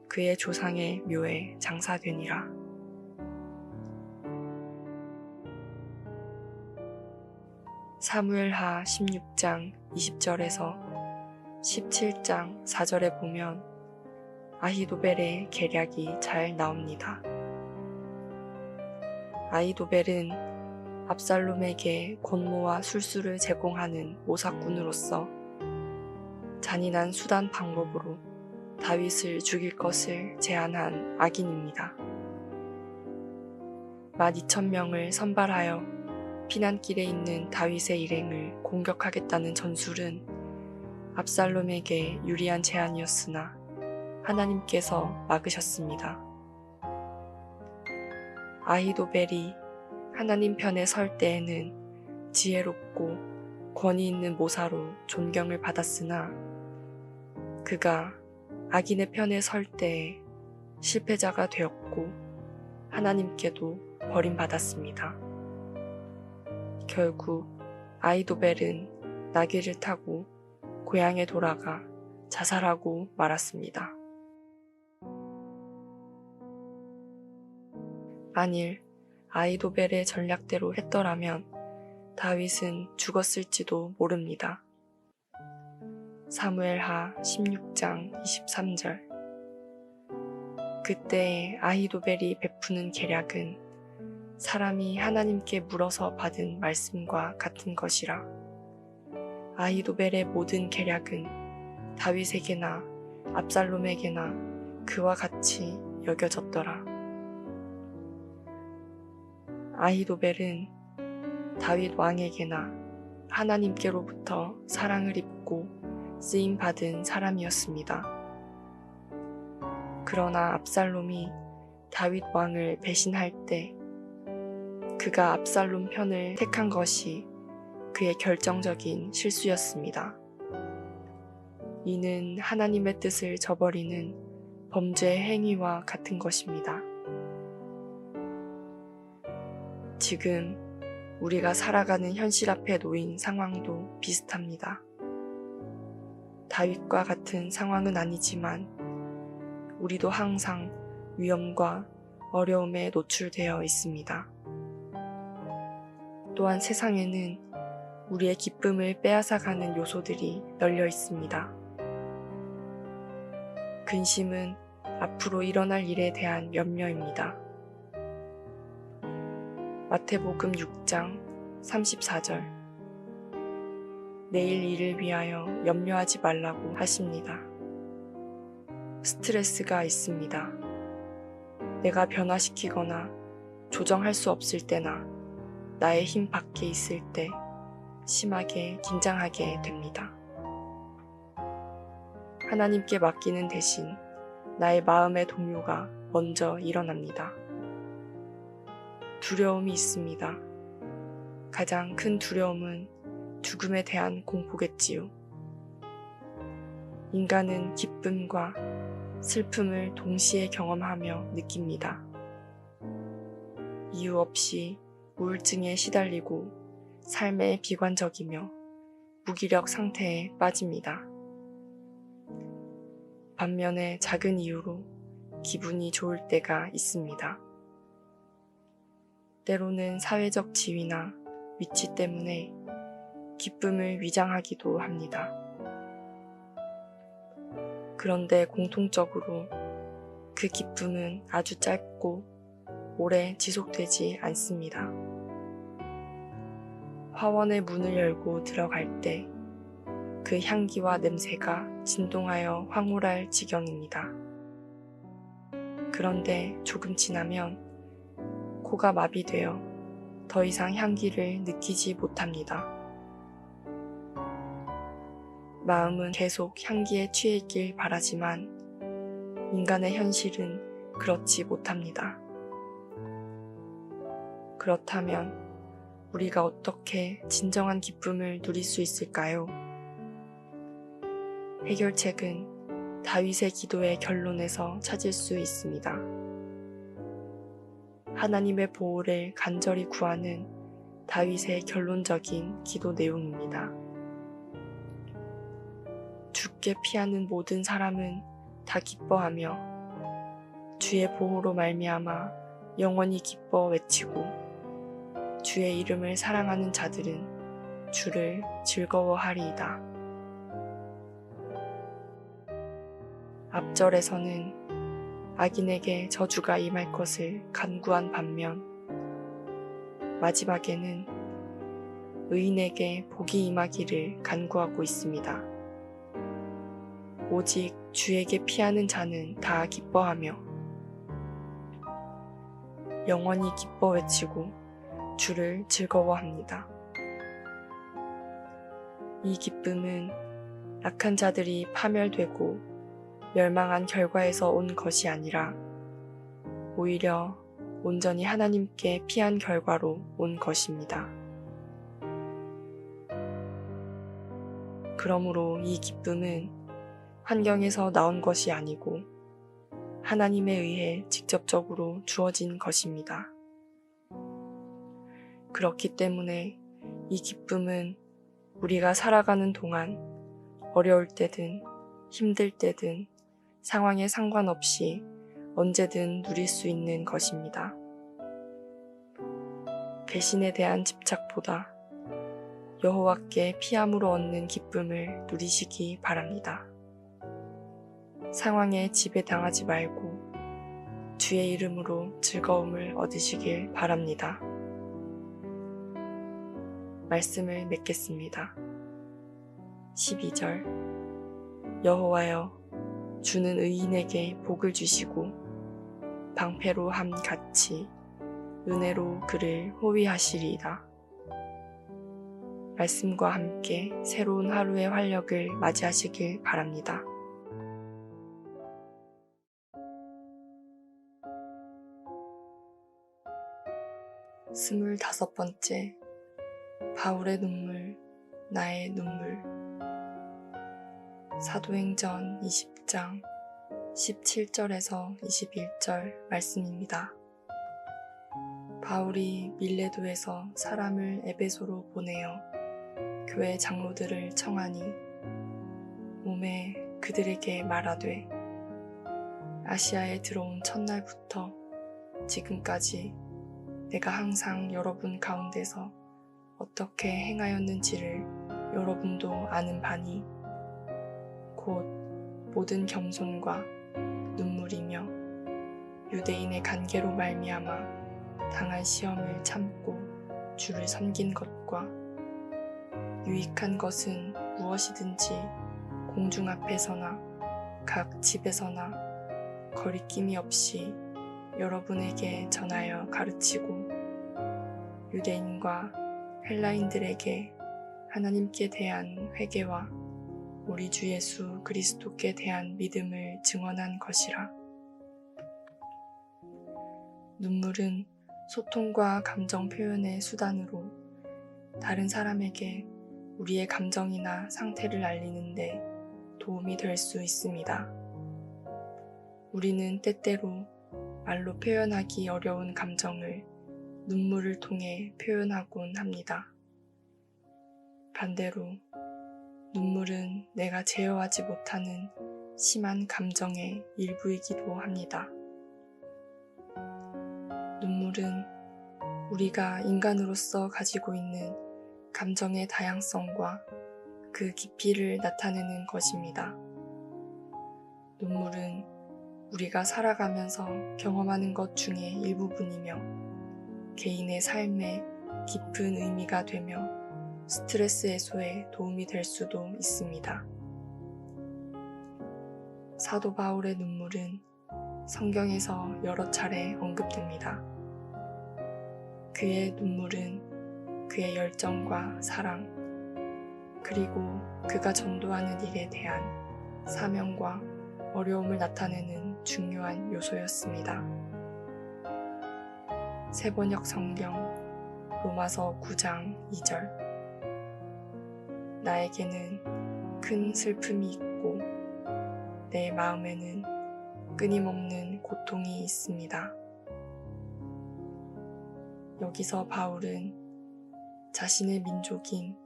그의 조상의 묘에 장사되니라. 사무엘하 16장 20절에서 17장 4절에 보면 아히도벨의 계략이 잘 나옵니다. 아히도벨은 압살롬에게 권모와 술수를 제공하는 오사꾼으로서 잔인한 수단 방법으로 다윗을 죽일 것을 제안한 악인입니다. 12,000명을 선발하여 피난길에 있는 다윗의 일행을 공격하겠다는 전술은 압살롬에게 유리한 제안이었으나 하나님께서 막으셨습니다. 아히도벨이 하나님 편에 설 때에는 지혜롭고 권위 있는 모사로 존경을 받았으나 그가 악인의 편에 설 때에 실패자가 되었고 하나님께도 버림받았습니다. 결국 아히도벨은 나귀를 타고 고향에 돌아가 자살하고 말았습니다. 만일 아히도벨의 전략대로 했더라면 다윗은 죽었을지도 모릅니다. 사무엘하 16장 23절. 그때 아히도벨이 베푸는 계략은 사람이 하나님께 물어서 받은 말씀과 같은 것이라. 아히도벨의 모든 계략은 다윗에게나 압살롬에게나 그와 같이 여겨졌더라. 아히도벨은 다윗 왕에게나 하나님께로부터 사랑을 입고 쓰임받은 사람이었습니다. 그러나 압살롬이 다윗 왕을 배신할 때 그가 압살롬 편을 택한 것이 그의 결정적인 실수였습니다. 이는 하나님의 뜻을 저버리는 범죄 행위와 같은 것입니다. 지금 우리가 살아가는 현실 앞에 놓인 상황도 비슷합니다. 다윗과 같은 상황은 아니지만 우리도 항상 위험과 어려움에 노출되어 있습니다. 또한 세상에는 우리의 기쁨을 빼앗아가는 요소들이 널려 있습니다. 근심은 앞으로 일어날 일에 대한 염려입니다. 마태복음 6장 34절. 내일 일을 위하여 염려하지 말라고 하십니다. 스트레스가 있습니다. 내가 변화시키거나 조정할 수 없을 때나 나의 힘 밖에 있을 때 심하게 긴장하게 됩니다. 하나님께 맡기는 대신 나의 마음의 동요가 먼저 일어납니다. 두려움이 있습니다. 가장 큰 두려움은 죽음에 대한 공포겠지요. 인간은 기쁨과 슬픔을 동시에 경험하며 느낍니다. 이유 없이 우울증에 시달리고 삶에 비관적이며 무기력 상태에 빠집니다. 반면에 작은 이유로 기분이 좋을 때가 있습니다. 때로는 사회적 지위나 위치 때문에 기쁨을 위장하기도 합니다. 그런데 공통적으로 그 기쁨은 아주 짧고 오래 지속되지 않습니다. 화원의 문을 열고 들어갈 때 그 향기와 냄새가 진동하여 황홀할 지경입니다. 그런데 조금 지나면 코가 마비되어 더 이상 향기를 느끼지 못합니다. 마음은 계속 향기에 취해 있길 바라지만 인간의 현실은 그렇지 못합니다. 그렇다면 우리가 어떻게 진정한 기쁨을 누릴 수 있을까요? 해결책은 다윗의 기도의 결론에서 찾을 수 있습니다. 하나님의 보호를 간절히 구하는 다윗의 결론적인 기도 내용입니다. 죽게 피하는 모든 사람은 다 기뻐하며 주의 보호로 말미암아 영원히 기뻐 외치고 주의 이름을 사랑하는 자들은 주를 즐거워하리이다. 앞절에서는 악인에게 저주가 임할 것을 간구한 반면 마지막에는 의인에게 복이 임하기를 간구하고 있습니다. 오직 주에게 피하는 자는 다 기뻐하며 영원히 기뻐 외치고 주를 즐거워합니다. 이 기쁨은 악한 자들이 파멸되고 멸망한 결과에서 온 것이 아니라 오히려 온전히 하나님께 피한 결과로 온 것입니다. 그러므로 이 기쁨은 환경에서 나온 것이 아니고 하나님에 의해 직접적으로 주어진 것입니다. 그렇기 때문에 이 기쁨은 우리가 살아가는 동안 어려울 때든 힘들 때든 상황에 상관없이 언제든 누릴 수 있는 것입니다. 배신에 대한 집착보다 여호와께 피함으로 얻는 기쁨을 누리시기 바랍니다. 상황에 지배당하지 말고 주의 이름으로 즐거움을 얻으시길 바랍니다. 말씀을 맺겠습니다. 12절 여호와여 주는 의인에게 복을 주시고 방패로 함 같이 은혜로 그를 호위하시리이다. 말씀과 함께 새로운 하루의 활력을 맞이하시길 바랍니다. 스물다섯 번째 바울의 눈물, 나의 눈물. 사도행전 20장 17절에서 21절 말씀입니다. 바울이 밀레도에서 사람을 에베소로 보내어 교회 장로들을 청하니 몸에 그들에게 말하되 아시아에 들어온 첫날부터 지금까지 내가 항상 여러분 가운데서 어떻게 행하였는지를 여러분도 아는 바니 곧 모든 겸손과 눈물이며 유대인의 간계로 말미암아 당한 시험을 참고 주를 섬긴 것과 유익한 것은 무엇이든지 공중 앞에서나 각 집에서나 거리낌이 없이 여러분에게 전하여 가르치고 유대인과 헬라인들에게 하나님께 대한 회개와 우리 주 예수 그리스도께 대한 믿음을 증언한 것이라. 눈물은 소통과 감정 표현의 수단으로 다른 사람에게 우리의 감정이나 상태를 알리는데 도움이 될 수 있습니다. 우리는 때때로 말로 표현하기 어려운 감정을 눈물을 통해 표현하곤 합니다. 반대로 눈물은 내가 제어하지 못하는 심한 감정의 일부이기도 합니다. 눈물은 우리가 인간으로서 가지고 있는 감정의 다양성과 그 깊이를 나타내는 것입니다. 눈물은 우리가 살아가면서 경험하는 것 중에 일부분이며 개인의 삶에 깊은 의미가 되며 스트레스 해소에 도움이 될 수도 있습니다. 사도 바울의 눈물은 성경에서 여러 차례 언급됩니다. 그의 눈물은 그의 열정과 사랑, 그리고 그가 전도하는 일에 대한 사명과 어려움을 나타내는 중요한 요소였습니다. 세번역 성경 로마서 9장 2절 나에게는 큰 슬픔이 있고 내 마음에는 끊임없는 고통이 있습니다. 여기서 바울은 자신의 민족인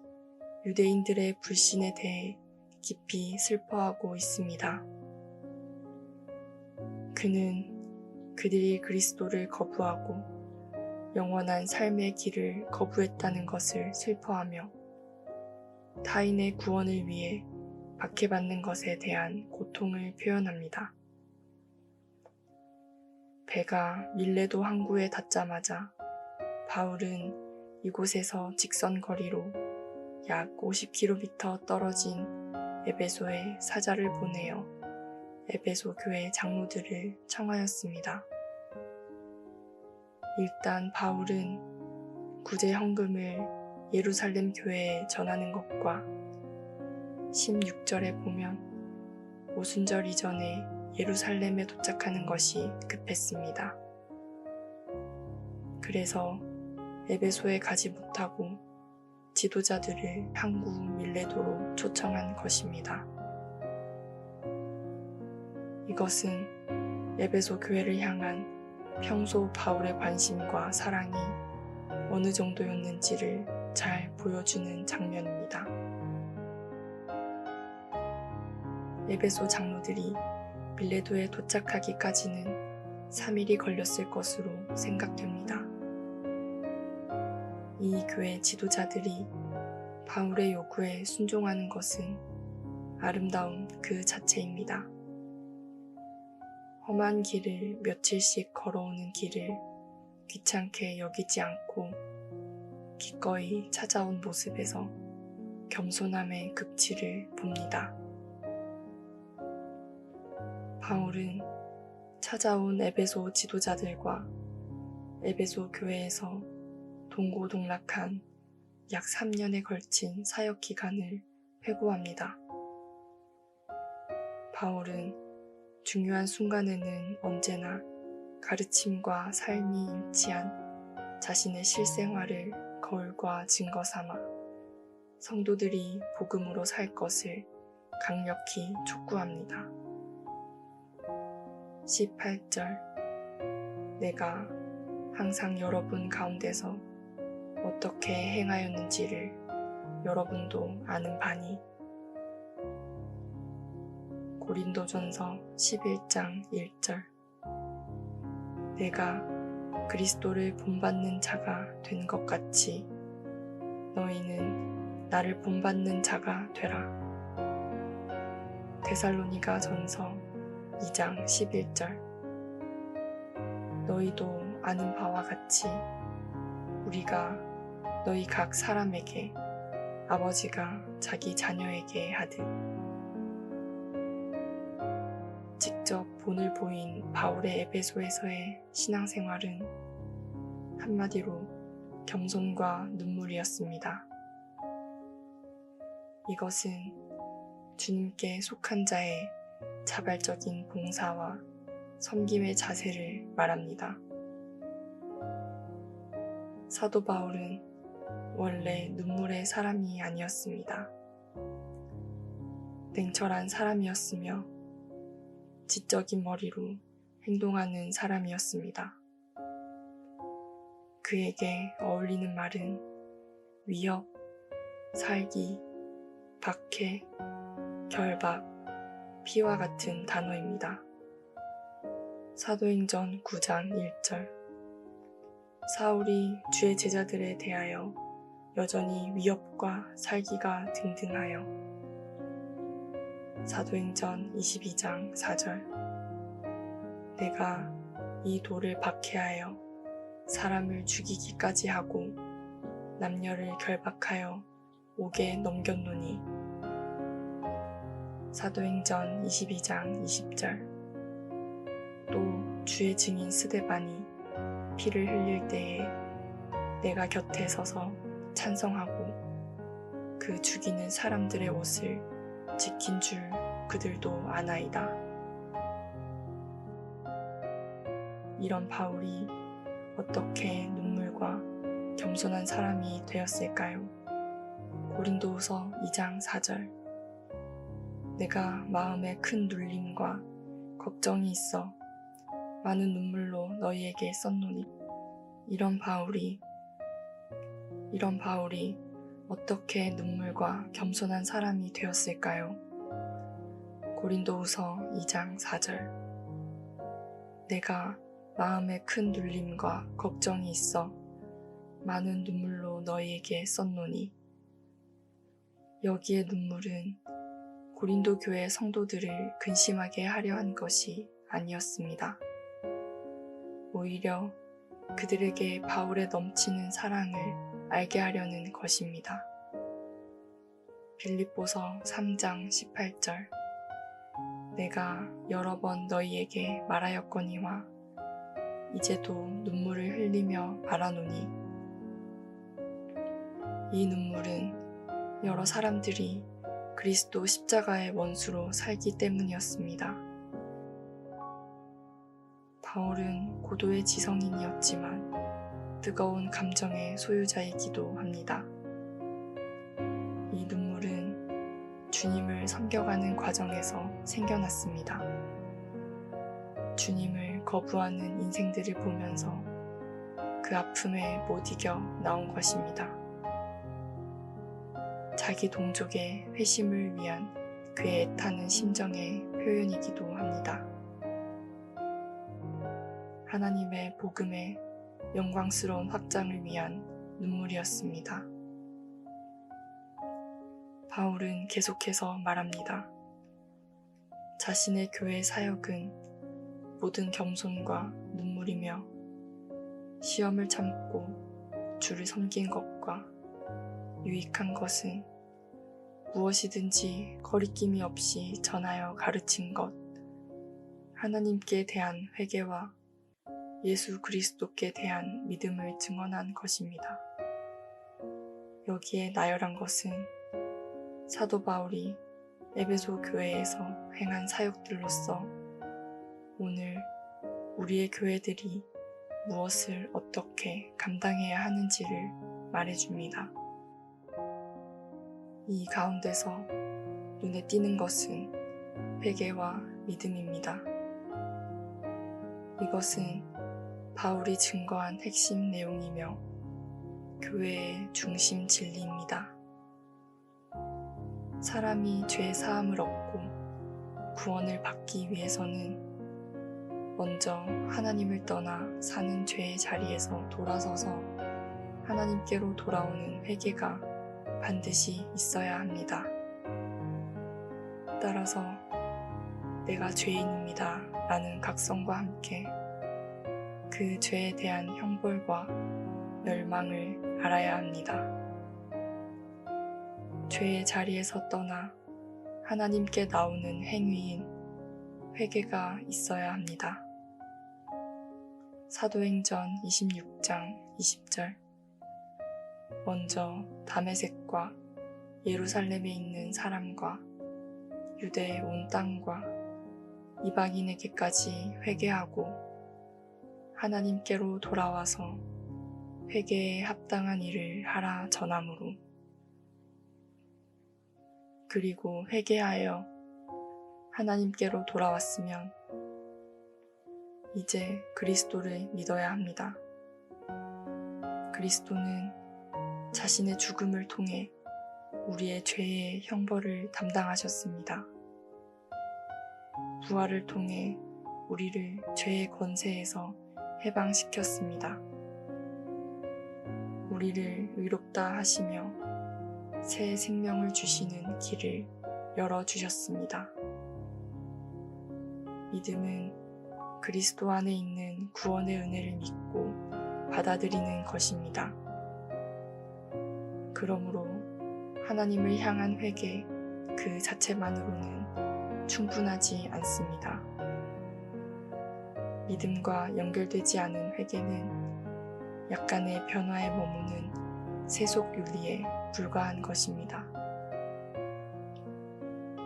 유대인들의 불신에 대해 깊이 슬퍼하고 있습니다. 그는 그들이 그리스도를 거부하고 영원한 삶의 길을 거부했다는 것을 슬퍼하며 타인의 구원을 위해 박해받는 것에 대한 고통을 표현합니다. 배가 밀레도 항구에 닿자마자 바울은 이곳에서 직선 거리로 약 50km 떨어진 에베소에 사자를 보내어 에베소 교회 장로들을 청하였습니다. 일단 바울은 구제 헌금을 예루살렘 교회에 전하는 것과 16절에 보면 오순절 이전에 예루살렘에 도착하는 것이 급했습니다. 그래서 에베소에 가지 못하고 지도자들을 항구 밀레도로 초청한 것입니다. 이것은 에베소 교회를 향한 평소 바울의 관심과 사랑이 어느 정도였는지를 잘 보여주는 장면입니다. 에베소 장로들이 밀레도에 도착하기까지는 3일이 걸렸을 것으로 생각됩니다. 이 교회 지도자들이 바울의 요구에 순종하는 것은 아름다움 그 자체입니다. 험한 길을 며칠씩 걸어오는 길을 귀찮게 여기지 않고 기꺼이 찾아온 모습에서 겸손함의 극치를 봅니다. 바울은 찾아온 에베소 지도자들과 에베소 교회에서 동고동락한 약 3년에 걸친 사역 기간을 회고합니다. 바울은 중요한 순간에는 언제나 가르침과 삶이 일치한 자신의 실생활을 거울과 증거 삼아 성도들이 복음으로 살 것을 강력히 촉구합니다. 18절 내가 항상 여러분 가운데서 어떻게 행하였는지를 여러분도 아는 바니 고린도전서 11장 1절 내가 그리스도를 본받는 자가 된 것 같이 너희는 나를 본받는 자가 되라. 데살로니가 전서 2장 11절 너희도 아는 바와 같이 우리가 너희 각 사람에게 아버지가 자기 자녀에게 하듯 직접 본을 보인 바울의 에베소에서의 신앙생활은 한마디로 겸손과 눈물이었습니다. 이것은 주님께 속한 자의 자발적인 봉사와 섬김의 자세를 말합니다. 사도 바울은 원래 눈물의 사람이 아니었습니다. 냉철한 사람이었으며 지적인 머리로 행동하는 사람이었습니다. 그에게 어울리는 말은 위협, 살기, 박해, 결박, 피와 같은 단어입니다. 사도행전 9장 1절 사울이 주의 제자들에 대하여 여전히 위협과 살기가 등등하여 사도행전 22장 4절 내가 이 돌을 박해하여 사람을 죽이기까지 하고 남녀를 결박하여 옥에 넘겼노니 사도행전 22장 20절 또 주의 증인 스데반이 피를 흘릴 때에 내가 곁에 서서 찬성하고 그 죽이는 사람들의 옷을 지킨 줄 그들도 아나이다. 이런 바울이 어떻게 눈물과 겸손한 사람이 되었을까요? 고린도후서 2장 4절 내가 마음에 큰 눌림과 걱정이 있어 많은 눈물로 너희에게 썼노니 이런 바울이 어떻게 눈물과 겸손한 사람이 되었을까요? 고린도후서 2장 4절 내가 마음에 큰 눌림과 걱정이 있어 많은 눈물로 너희에게 썼노니 여기에 눈물은 고린도 교회 성도들을 근심하게 하려 한 것이 아니었습니다. 오히려 그들에게 바울의 넘치는 사랑을 알게 하려는 것입니다. 빌립보서 3장 18절 내가 여러 번 너희에게 말하였거니와 이제도 눈물을 흘리며 말하노니 이 눈물은 여러 사람들이 그리스도 십자가의 원수로 살기 때문이었습니다. 바울은 고도의 지성인이었지만 뜨거운 감정의 소유자이기도 합니다. 이 눈물은 주님을 섬겨가는 과정에서 생겨났습니다. 주님을 거부하는 인생들을 보면서 그 아픔에 못 이겨 나온 것입니다. 자기 동족의 회심을 위한 그의 애타는 심정의 표현이기도 합니다. 하나님의 복음의 영광스러운 확장을 위한 눈물이었습니다. 바울은 계속해서 말합니다. 자신의 교회 사역은 모든 겸손과 눈물이며 시험을 참고 주를 섬긴 것과 유익한 것은 무엇이든지 거리낌이 없이 전하여 가르친 것, 하나님께 대한 회개와 예수 그리스도께 대한 믿음을 증언한 것입니다. 여기에 나열한 것은 사도 바울이 에베소 교회에서 행한 사역들로서 오늘 우리의 교회들이 무엇을 어떻게 감당해야 하는지를 말해줍니다. 이 가운데서 눈에 띄는 것은 회개와 믿음입니다. 이것은 바울이 증거한 핵심 내용이며 교회의 중심 진리입니다. 사람이 죄 사함을 얻고 구원을 받기 위해서는 먼저 하나님을 떠나 사는 죄의 자리에서 돌아서서 하나님께로 돌아오는 회개가 반드시 있어야 합니다. 따라서 내가 죄인입니다 라는 각성과 함께 그 죄에 대한 형벌과 멸망을 알아야 합니다. 죄의 자리에서 떠나 하나님께 나오는 행위인 회개가 있어야 합니다. 사도행전 26장 20절 먼저 다메섹과 예루살렘에 있는 사람과 유대 온 땅과 이방인에게까지 회개하고 하나님께로 돌아와서 회개에 합당한 일을 하라 전함으로 그리고 회개하여 하나님께로 돌아왔으면 이제 그리스도를 믿어야 합니다. 그리스도는 자신의 죽음을 통해 우리의 죄의 형벌을 담당하셨습니다. 부활을 통해 우리를 죄의 권세에서 해방시켰습니다. 우리를 의롭다 하시며 새 생명을 주시는 길을 열어주셨습니다. 믿음은 그리스도 안에 있는 구원의 은혜를 믿고 받아들이는 것입니다. 그러므로 하나님을 향한 회개 그 자체만으로는 충분하지 않습니다. 믿음과 연결되지 않은 회개는 약간의 변화에 머무는 세속 윤리에 불과한 것입니다.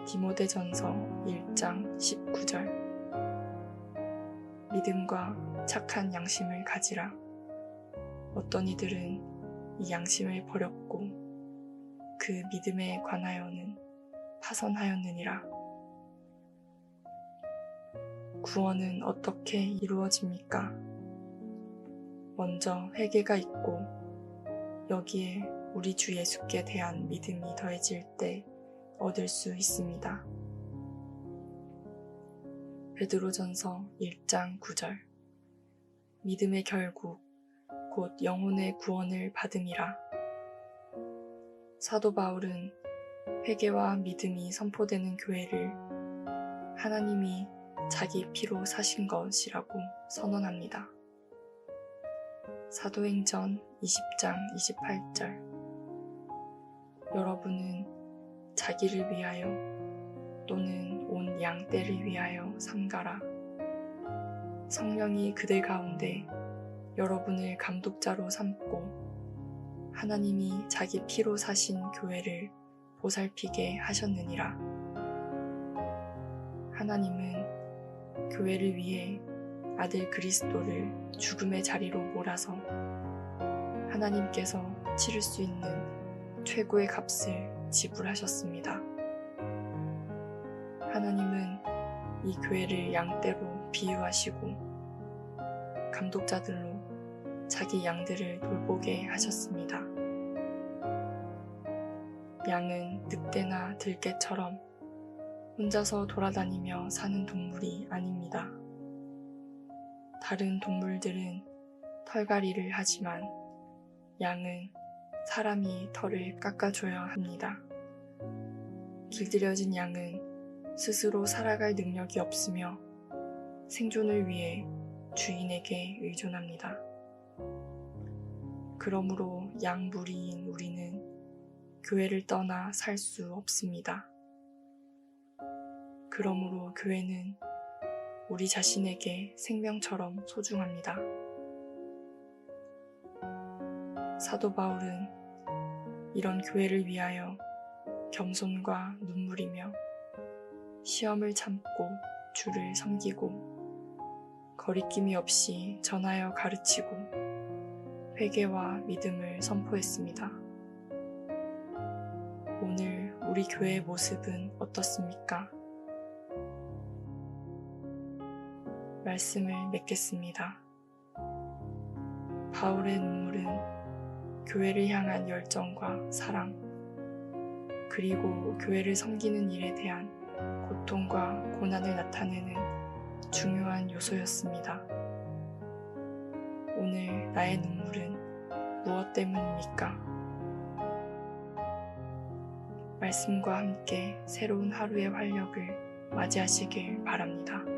디모데전서 1장 19절 믿음과 착한 양심을 가지라. 어떤 이들은 이 양심을 버렸고 그 믿음에 관하여는 파선하였느니라. 구원은 어떻게 이루어집니까? 먼저 회개가 있고 여기에 우리 주 예수께 대한 믿음이 더해질 때 얻을 수 있습니다. 베드로전서 1장 9절 믿음의 결국 곧 영혼의 구원을 받음이라. 사도 바울은 회개와 믿음이 선포되는 교회를 하나님이 자기 피로 사신 것이라고 선언합니다. 사도행전 20장 28절 여러분은 자기를 위하여 또는 온 양떼를 위하여 삼가라. 성령이 그들 가운데 여러분을 감독자로 삼고 하나님이 자기 피로 사신 교회를 보살피게 하셨느니라. 하나님은 교회를 위해 아들 그리스도를 죽음의 자리로 몰아서 하나님께서 치를 수 있는 최고의 값을 지불하셨습니다. 하나님은 이 교회를 양떼로 비유하시고 감독자들로 자기 양들을 돌보게 하셨습니다. 양은 늑대나 들개처럼 혼자서 돌아다니며 사는 동물이 아닙니다. 다른 동물들은 털갈이를 하지만 양은 사람이 털을 깎아줘야 합니다. 길들여진 양은 스스로 살아갈 능력이 없으며 생존을 위해 주인에게 의존합니다. 그러므로 양 무리인 우리는 교회를 떠나 살 수 없습니다. 그러므로 교회는 우리 자신에게 생명처럼 소중합니다. 사도 바울은 이런 교회를 위하여 겸손과 눈물이며 시험을 참고 주를 섬기고 거리낌이 없이 전하여 가르치고 회개와 믿음을 선포했습니다. 오늘 우리 교회의 모습은 어떻습니까? 말씀을 맺겠습니다. 바울의 눈물은 교회를 향한 열정과 사랑, 그리고 교회를 섬기는 일에 대한 고통과 고난을 나타내는 중요한 요소였습니다. 오늘 나의 눈물은 무엇 때문입니까? 말씀과 함께 새로운 하루의 활력을 맞이하시길 바랍니다.